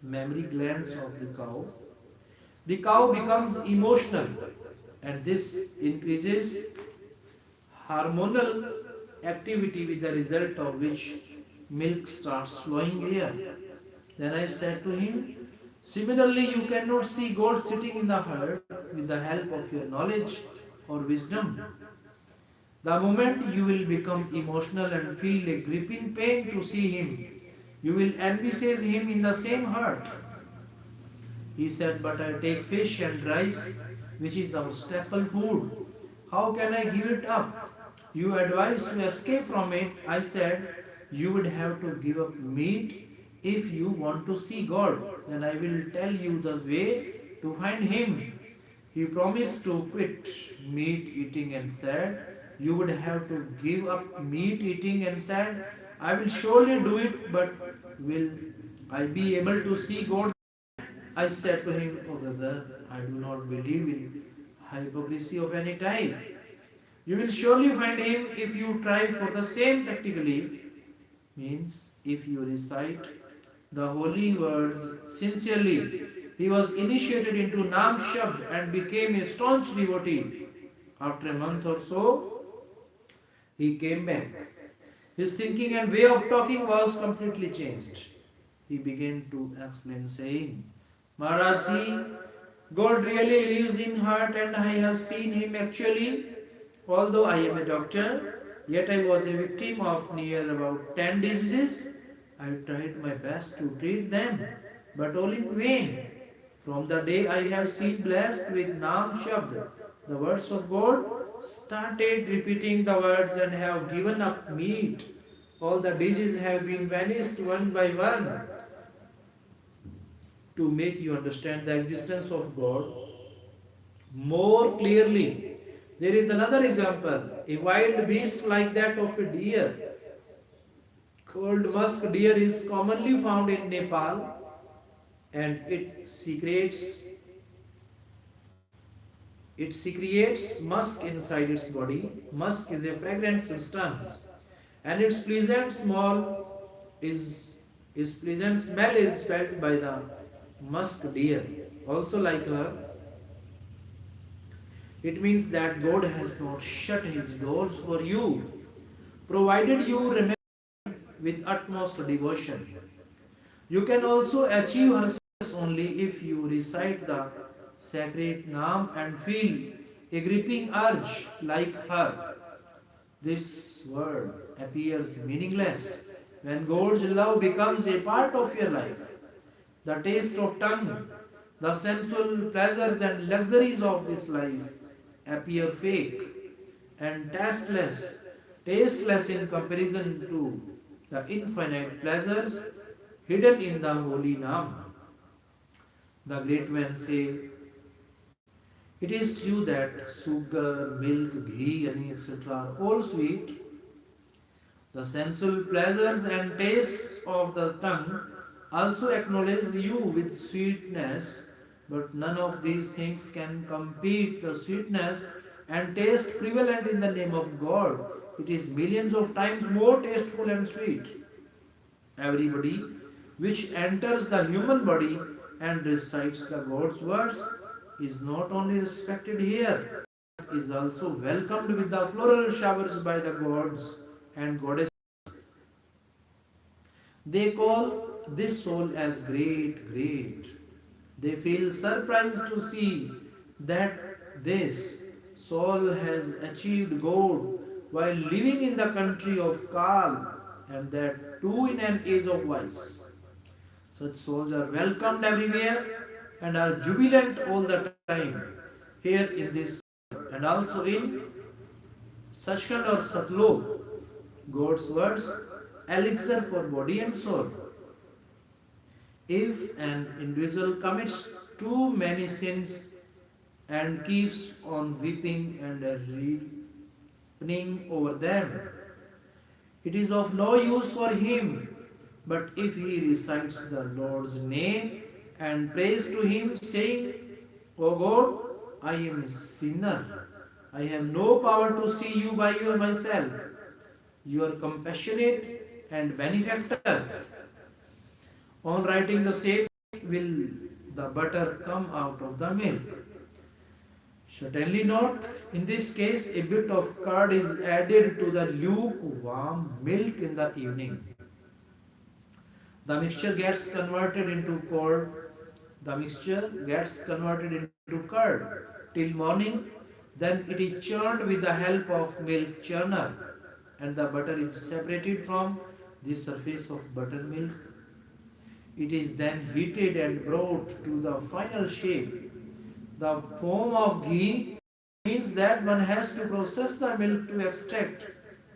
mammary glands of the cow becomes emotional and this increases hormonal activity with the result of which milk starts flowing here. Then I said to him, similarly, you cannot see God sitting in the heart with the help of your knowledge or wisdom. The moment you will become emotional and feel a gripping pain to see him, you will envisage him in the same heart. He said, but I take fish and rice, which is our staple food. How can I give it up? You advised to escape from it. I said, you would have to give up meat if you want to see God. Then I will tell you the way to find Him. He promised to quit meat eating and said, you would have to give up meat eating and said, I will surely do it, but will I be able to see God? I said to him, oh brother, I do not believe in hypocrisy of any type. You will surely find him if you try for the same practically, means if you recite the holy words sincerely. He was initiated into Nam Shabd and became a staunch devotee. After a month or so, he came back. His thinking and way of talking was completely changed. He began to explain, saying, Maharaj ji, God really lives in heart and I have seen him actually. Although I am a doctor, yet I was a victim of near about 10 diseases. I tried my best to treat them, but all in vain. From the day I have seen blessed with Nam Shabd, the words of God, started repeating the words and have given up meat. All the diseases have been vanished one by one. To make you understand the existence of God more clearly, there is another example. A wild beast like that of a deer, called musk deer, is commonly found in Nepal and it secretes musk inside its body. Musk is a fragrant substance, and its pleasant smell is felt by the musk deer. Also, like her, it means that God has not shut his doors for you, provided you remain with utmost devotion. You can also achieve her success only if you recite the sacred name and feel a gripping urge like her. This word appears meaningless when God's love becomes a part of your life. The taste of tongue, the sensual pleasures and luxuries of this life appear fake and tasteless in comparison to the infinite pleasures hidden in the holy name. The great men say, it is true that sugar, milk, ghee, honey, etc. are all sweet. The sensual pleasures and tastes of the tongue also acknowledge you with sweetness, but none of these things can compete the sweetness and taste prevalent in the name of God. It is millions of times more tasteful and sweet. Everybody which enters the human body and recites the God's words is not only respected here, but is also welcomed with the floral showers by the gods and goddesses. They call this soul as great, great. They feel surprised to see that this soul has achieved God while living in the country of Kal, and that too in an age of vice. Such souls are welcomed everywhere and are jubilant all the time here in this and also in Sachkhand or Satlok. God's words, elixir for body and soul. If an individual commits too many sins and keeps on weeping and repining over them, it is of no use for him. But if he recites the Lord's name and prays to him, saying, O God, I am a sinner. I have no power to see you by myself. You are compassionate and benefactor. On writing the same, will the butter come out of the milk? Certainly not. In this case, a bit of curd is added to the lukewarm milk in the evening. The mixture gets converted into curd. The mixture gets converted into curd till morning. Then it is churned with the help of milk churner, and the butter is separated from the surface of buttermilk. It is then heated and brought to the final shape. The foam of ghee means that one has to process the milk to extract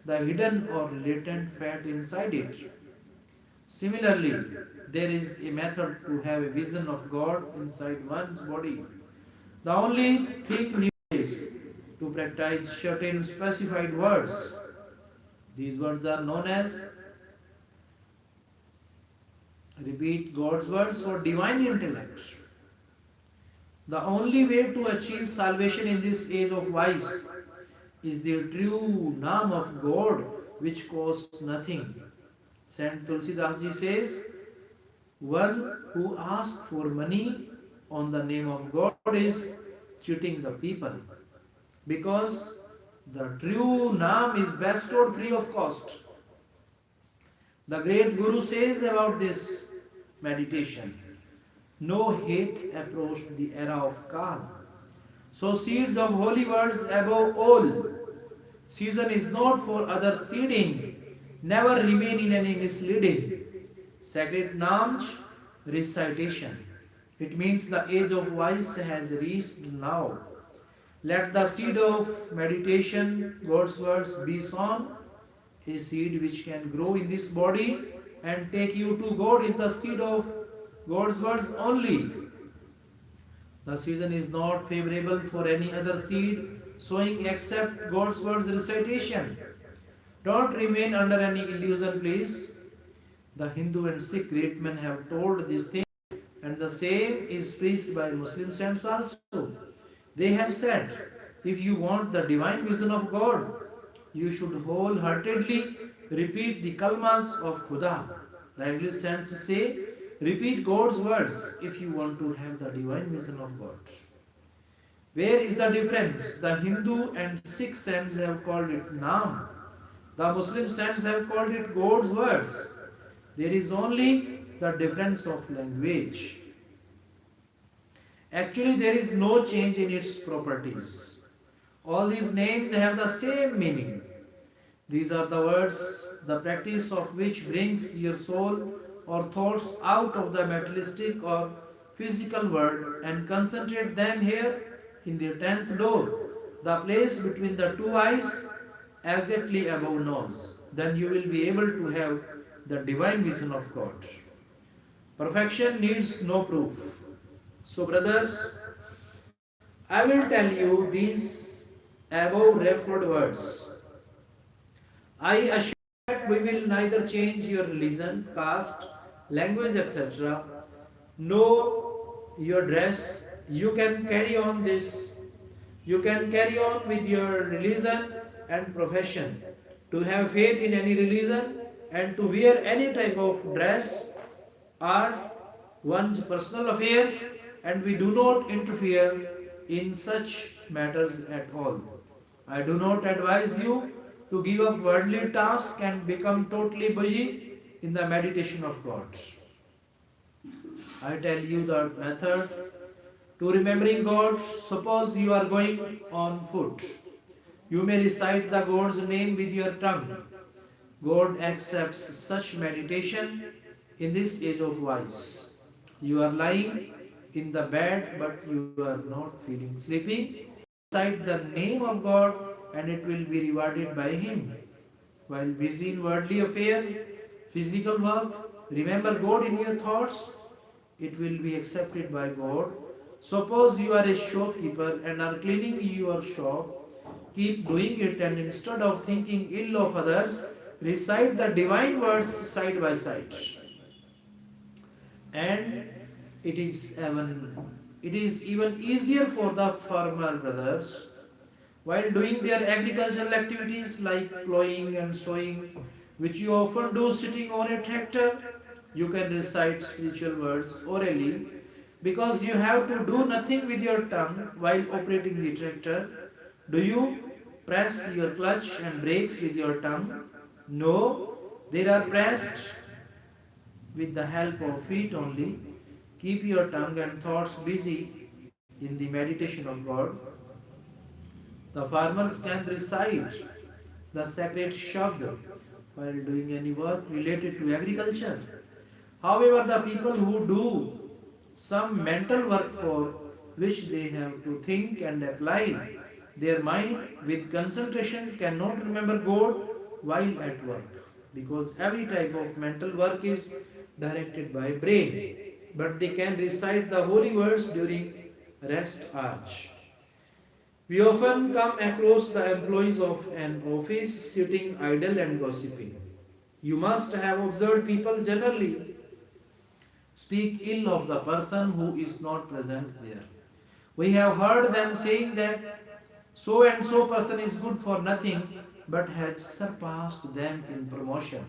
the hidden or latent fat inside it. Similarly, there is a method to have a vision of God inside one's body. The only thing new is to practice certain specified words. These words are known as repeat God's words or divine intellect. The only way to achieve salvation in this age of vice is the true name of God which costs nothing. Saint Tulsidas ji says, one who asks for money on the name of God is cheating the people because the true name is bestowed free of cost. The great Guru says about this meditation, no hate approached the era of calm. So seeds of holy words above all. Season is not for other seeding. Never remain in any misleading. Sacred names recitation. It means the age of vice has reached now. Let the seed of meditation, God's words, be sown. A seed which can grow in this body and take you to God is the seed of God's words only. The season is not favorable for any other seed sowing except God's words recitation. Don't remain under any illusion, please. The Hindu and Sikh great men have told this thing, and the same is preached by Muslim saints also. They have said, if you want the divine vision of God, you should wholeheartedly repeat the kalmas of Khuda. The English saints say, repeat God's words if you want to have the divine vision of God. Where is the difference? The Hindu and Sikh saints have called it Naam. The Muslim saints have called it God's words. There is only the difference of language. Actually, there is no change in its properties. All these names have the same meaning. These are the words, the practice of which brings your soul or thoughts out of the materialistic or physical world and concentrate them here in the 10th door, the place between the two eyes, exactly above nose. Then you will be able to have the divine vision of God. Perfection needs no proof. So, brothers, I will tell you these above referred words. I assure that we will neither change your religion, caste, language, etc. Know your dress. You can carry on this. You can carry on with your religion and profession. To have faith in any religion and to wear any type of dress are one's personal affairs, and we do not interfere in such matters at all. I do not advise you to give up worldly tasks and become totally busy in the meditation of God. I tell you the method to remembering God. Suppose you are going on foot. You may recite the God's name with your tongue. God accepts such meditation in this age of vice. You are lying in the bed but you are not feeling sleepy. Recite the name of God and it will be rewarded by Him. While busy in worldly affairs, physical work, remember God in your thoughts. It will be accepted by God. Suppose you are a shopkeeper and are cleaning your shop. Keep doing it and instead of thinking ill of others, recite the divine words side by side. And it is even easier for the farmer brothers while doing their agricultural activities like plowing and sowing, which you often do sitting on a tractor. You can recite spiritual words orally because you have to do nothing with your tongue while operating the tractor. Do you press your clutch and brakes with your tongue? No, they are pressed with the help of feet only. Keep your tongue and thoughts busy in the meditation of God. The farmers can recite the sacred Shabd while doing any work related to agriculture. However, the people who do some mental work for which they have to think and apply their mind with concentration cannot remember God while at work, because every type of mental work is directed by brain, but they can recite the holy words during rest hours. We often come across the employees of an office sitting idle and gossiping. You must have observed people generally speak ill of the person who is not present there. We have heard them saying that so and so person is good for nothing but has surpassed them in promotion.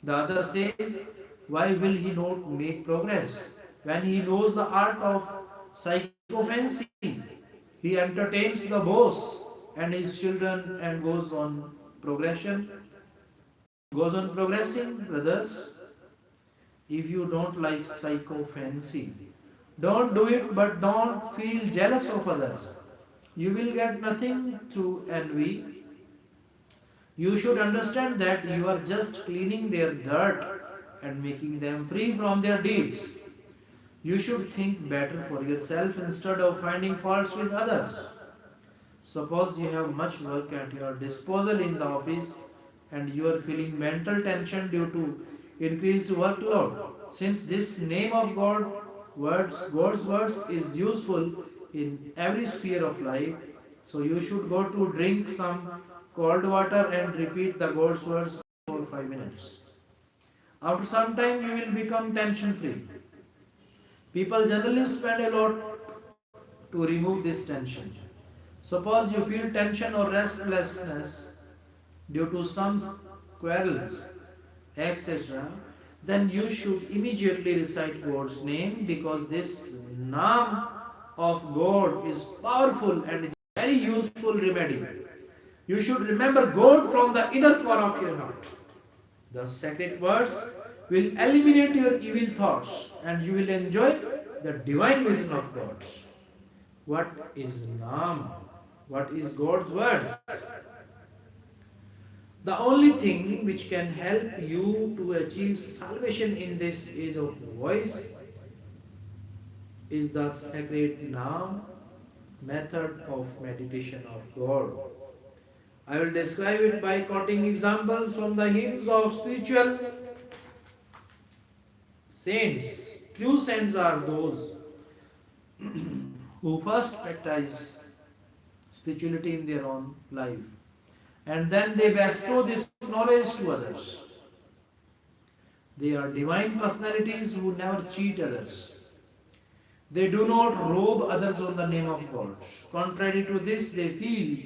The other says, why will he not make progress when he knows the art of psychophancy? He entertains the boss and his children and goes on progressing, brothers. If you don't like psychophancy, don't do it, but don't feel jealous of others. You will get nothing through envy. You should understand that you are just cleaning their dirt and making them free from their deeds. You should think better for yourself instead of finding faults with others. Suppose you have much work at your disposal in the office and you are feeling mental tension due to increased workload. Since this name of God's words is useful in every sphere of life, so you should go to drink some cold water and repeat the God's words for 5 minutes. After some time, you will become tension free. People generally spend a lot to remove this tension. Suppose you feel tension or restlessness due to some quarrels, etc., then you should immediately recite God's name, because this name of God is powerful and is a very useful remedy. You should remember God from the inner core of your heart. The sacred words will eliminate your evil thoughts and you will enjoy the divine vision of God. What is Naam? What is God's words? The only thing which can help you to achieve salvation in this age of voice is the sacred Naam method of meditation of God. I will describe it by quoting examples from the hymns of spiritual saints. True saints are those who first practice spirituality in their own life and then they bestow this knowledge to others. They are divine personalities who never cheat others. They do not rob others on the name of God. Contrary to this, they feel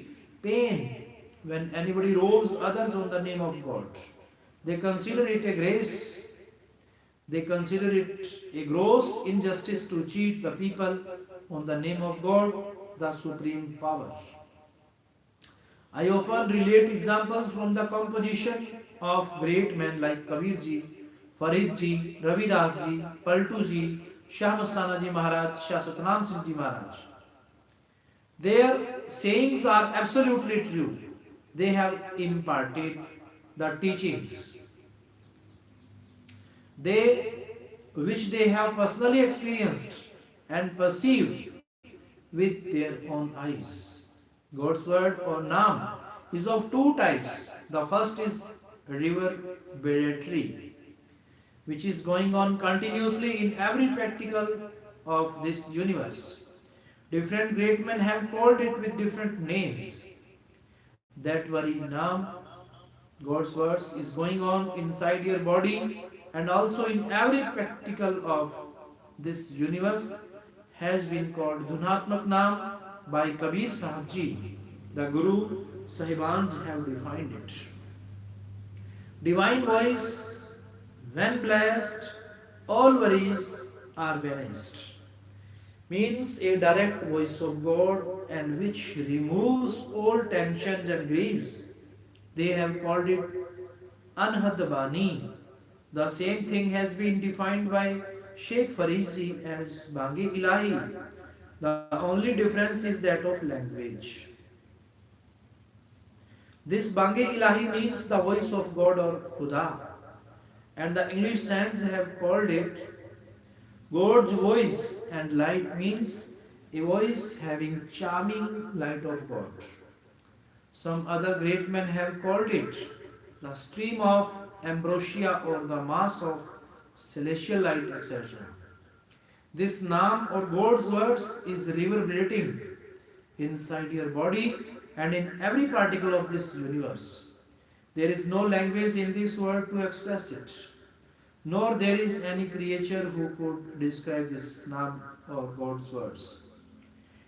pain when anybody robs others on the name of God. They consider it a grace. They consider it a gross injustice to cheat the people on the name of God, the supreme power. I often relate examples from the composition of great men like Kabirji, Faridji, Ravidasji, Paltuji, Shah Mastanaji Maharaj, Shah Satnam Singh Ji Maharaj. Their sayings are absolutely true. They have imparted the teachings which they have personally experienced and perceived with their own eyes. God's word or Naam is of two types. The first is reverberatory, which is going on continuously in every practical of this universe. Different great men have called it with different names. That very Naam, God's words, is going on inside your body and also in every practical of this universe has been called Dhunatmak Naam by Kabir Sahib Ji. The Guru Sahibans have defined it. Divine voice, when blessed, all worries are vanished. Means a direct voice of God and which removes all tensions and griefs. They have called it Anhad Bani. The same thing has been defined by Sheikh Farizi as Bangi Ilahi. The only difference is that of language. This Bange Ilahi means the voice of God or Khuda, and the English saints have called it God's voice, and light means a voice having charming light of God. Some other great men have called it the stream of ambrosia or the mass of celestial light, etc. This Naam or God's words is reverberating inside your body and in every particle of this universe. There is no language in this world to express it, nor there is any creature who could describe this Naam or God's words.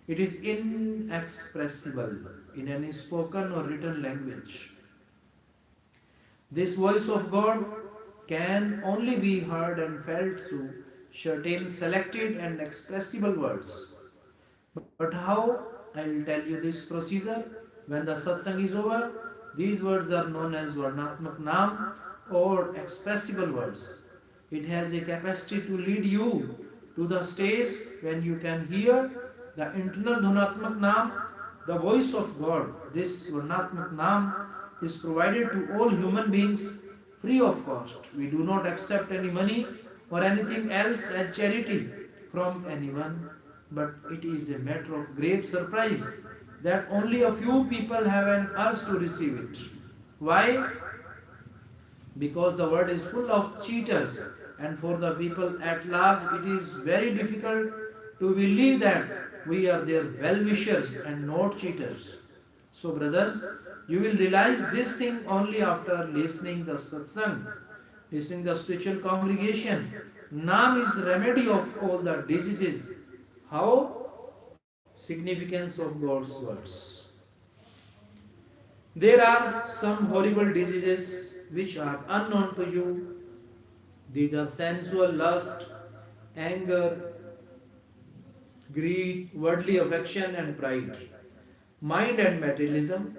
It is inexpressible in any spoken or written language. This voice of God can only be heard and felt through certain selected and expressible words. But how? I will tell you this procedure. When the satsang is over, these words are known as Varnatmak Naam or expressible words. It has a capacity to lead you to the stage when you can hear the internal Dhunatmak Naam, the voice of God. This Varnatmak Naam is provided to all human beings free of cost. We do not accept any money or anything else as charity from anyone, but it is a matter of great surprise that only a few people have an urge to receive it. Why? Because the world is full of cheaters, and for the people at large it is very difficult to believe that we are their well-wishers and not cheaters. So brothers, you will realize this thing only after listening the satsang, listening the spiritual congregation. Naam is remedy of all the diseases. How? Significance of God's words. There are some horrible diseases which are unknown to you. These are sensual lust, anger, greed, worldly affection, and pride, mind and materialism.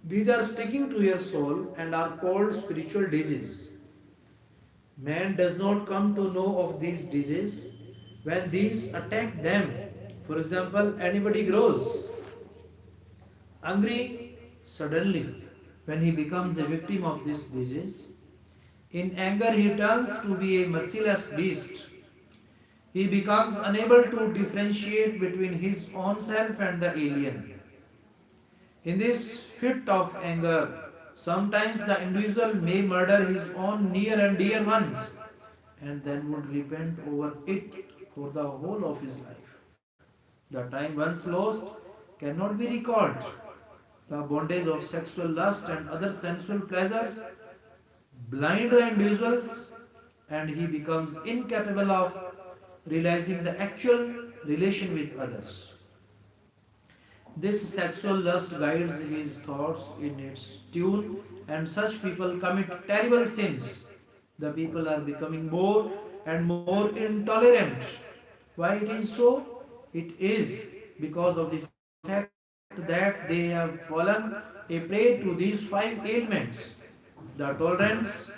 These are sticking to your soul and are called spiritual diseases. Man does not come to know of these diseases when these attack them. For example, anybody grows angry suddenly when he becomes a victim of this disease. In anger, he turns to be a merciless beast. He becomes unable to differentiate between his own self and the alien. In this fit of anger, sometimes the individual may murder his own near and dear ones and then would repent over it for the whole of his life. The time once lost cannot be recalled. The bondage of sexual lust and other sensual pleasures blind the individuals and he becomes incapable of realizing the actual relation with others. This sexual lust guides his thoughts in its tune, and such people commit terrible sins. The people are becoming more and more intolerant. Why it is so? It is because of the fact that they have fallen a prey to these five ailments. The tolerance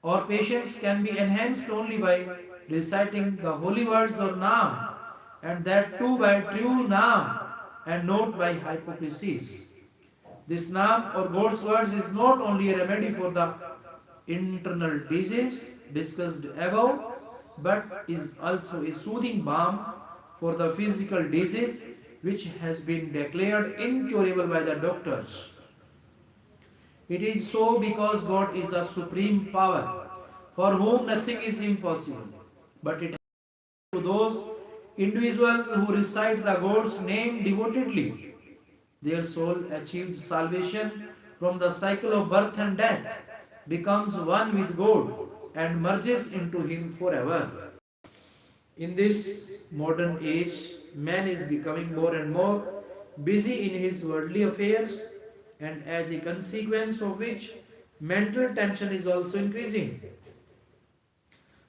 or patience can be enhanced only by reciting the holy words or Naam, and that too by true Naam and not by hypocrisies. This Naam or God's words is not only a remedy for the internal disease discussed above, but is also a soothing balm for the physical disease which has been declared incurable by the doctors. It is so because God is the supreme power, for whom nothing is impossible. But it to those individuals who recite the God's name devotedly. Their soul achieves salvation from the cycle of birth and death, becomes one with God, and merges into Him forever. In this modern age, man is becoming more and more busy in his worldly affairs, and as a consequence of which, mental tension is also increasing.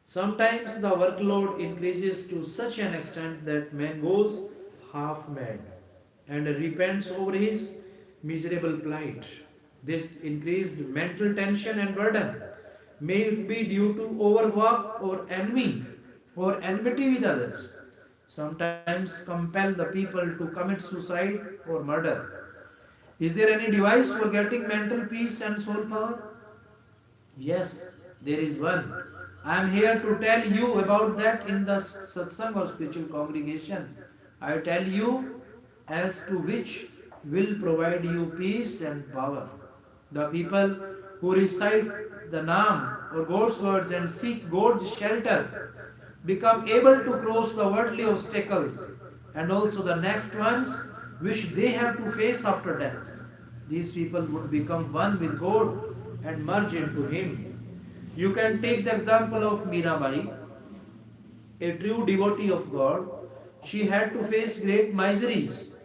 Sometimes the workload increases to such an extent that man goes half mad and repents over his miserable plight. This increased mental tension and burden may be due to overwork or envy or enmity with others. Sometimes compel the people to commit suicide or murder. Is there any device for getting mental peace and soul power? Yes, there is one. I am here to tell you about that in the satsang or spiritual congregation. I tell you as to which will provide you peace and power. The people who recite the Naam or God's words and seek God's shelter become able to cross the worldly obstacles and also the next ones which they have to face after death. These people would become one with God and merge into Him. You can take the example of Mirabai, a true devotee of God. She had to face great miseries.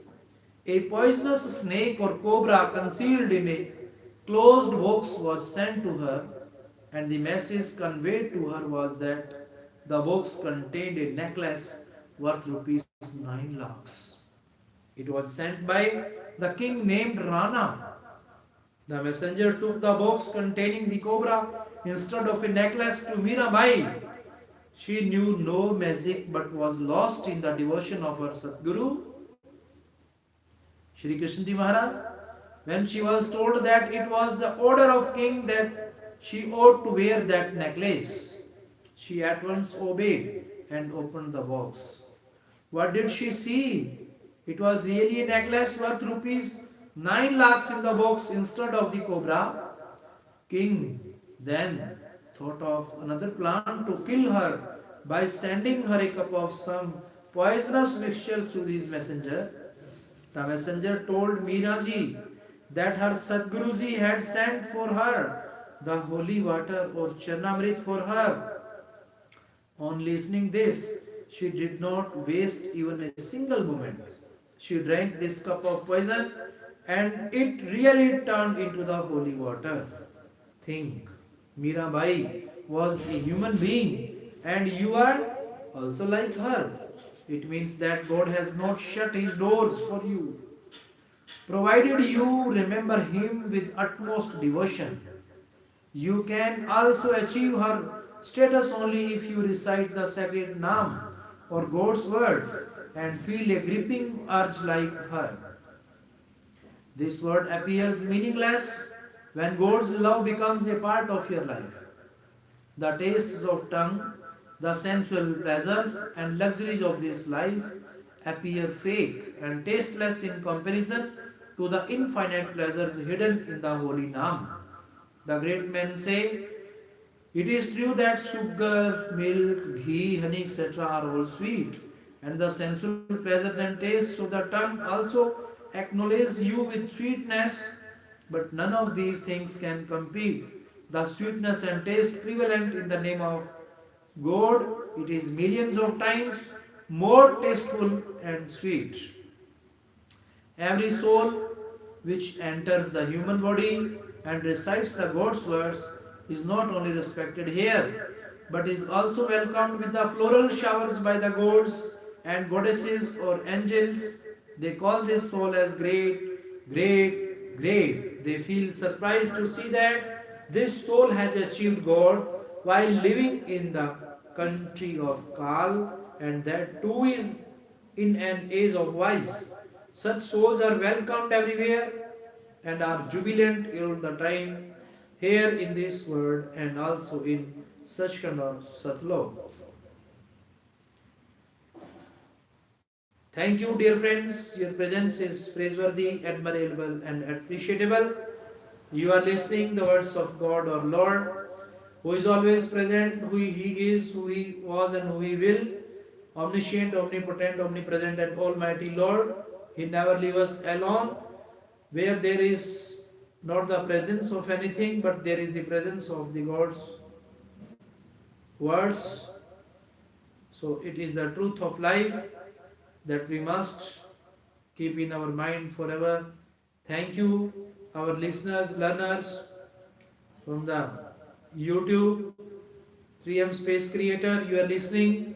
A poisonous snake or cobra concealed in a closed box was sent to her, and the message conveyed to her was that the box contained a necklace worth rupees 9 lakhs. It was sent by the king named Rana. The messenger took the box containing the cobra instead of a necklace to Mirabai. She knew no magic but was lost in the devotion of her Sadguru, Shri Krishna Ji Maharaj. When she was told that it was the order of king that she ought to wear that necklace, she at once obeyed and opened the box. What did she see? It was really a necklace worth rupees 9 lakhs in the box instead of the cobra. King then thought of another plan to kill her by sending her a cup of some poisonous mixture to his messenger. The messenger told Meeraji that her Sadguruji had sent for her the holy water or Charnamrit for her. On listening this, she did not waste even a single moment. She drank this cup of poison and it really turned into the holy water. Think, Mirabai was a human being and you are also like her. It means that God has not shut his doors for you, provided you remember him with utmost devotion. You can also achieve her status only if you recite the sacred Naam or God's word and feel a gripping urge like her. This word appears meaningless when God's love becomes a part of your life. The tastes of tongue, the sensual pleasures and luxuries of this life appear fake and tasteless in comparison to the infinite pleasures hidden in the holy Naam. The great men say, it is true that sugar, milk, ghee, honey, etc. are all sweet, and the sensual pleasures and tastes of the tongue also acknowledge you with sweetness, but none of these things can compete. The sweetness and taste prevalent in the name of God, it is millions of times more tasteful and sweet. Every soul which enters the human body and recites the God's words is not only respected here, but is also welcomed with the floral showers by the gods and goddesses or angels. They call this soul as great, great, great. They feel surprised to see that this soul has achieved God while living in the country of Kal, and that too is in an age of vice. Such souls are welcomed everywhere and are jubilant all the time here in this world and also in Sachkhand or Satlok. Thank you, dear friends. Your presence is praiseworthy, admirable, and appreciable. You are listening the words of God our Lord, who is always present, who He is, who He was, and who He will. Omniscient, omnipotent, omnipresent, and almighty Lord. He never leaves us alone. Where there is not the presence of anything, but there is the presence of the God's words. So it is the truth of life that we must keep in our mind forever. Thank you, our listeners, learners from the YouTube, 3M Space Creator. You are listening.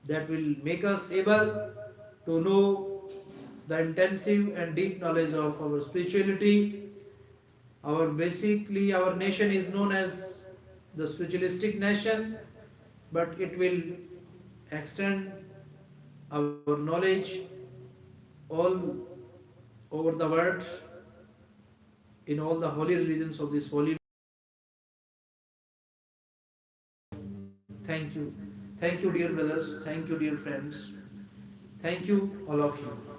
That will make us able to know the intensive and deep knowledge of our spirituality. Our nation is known as the spiritualistic nation, but it will extend our knowledge all over the world, in all the holy religions of this holy. Thank you. Thank you, dear brothers. Thank you, dear friends. Thank you, all of you.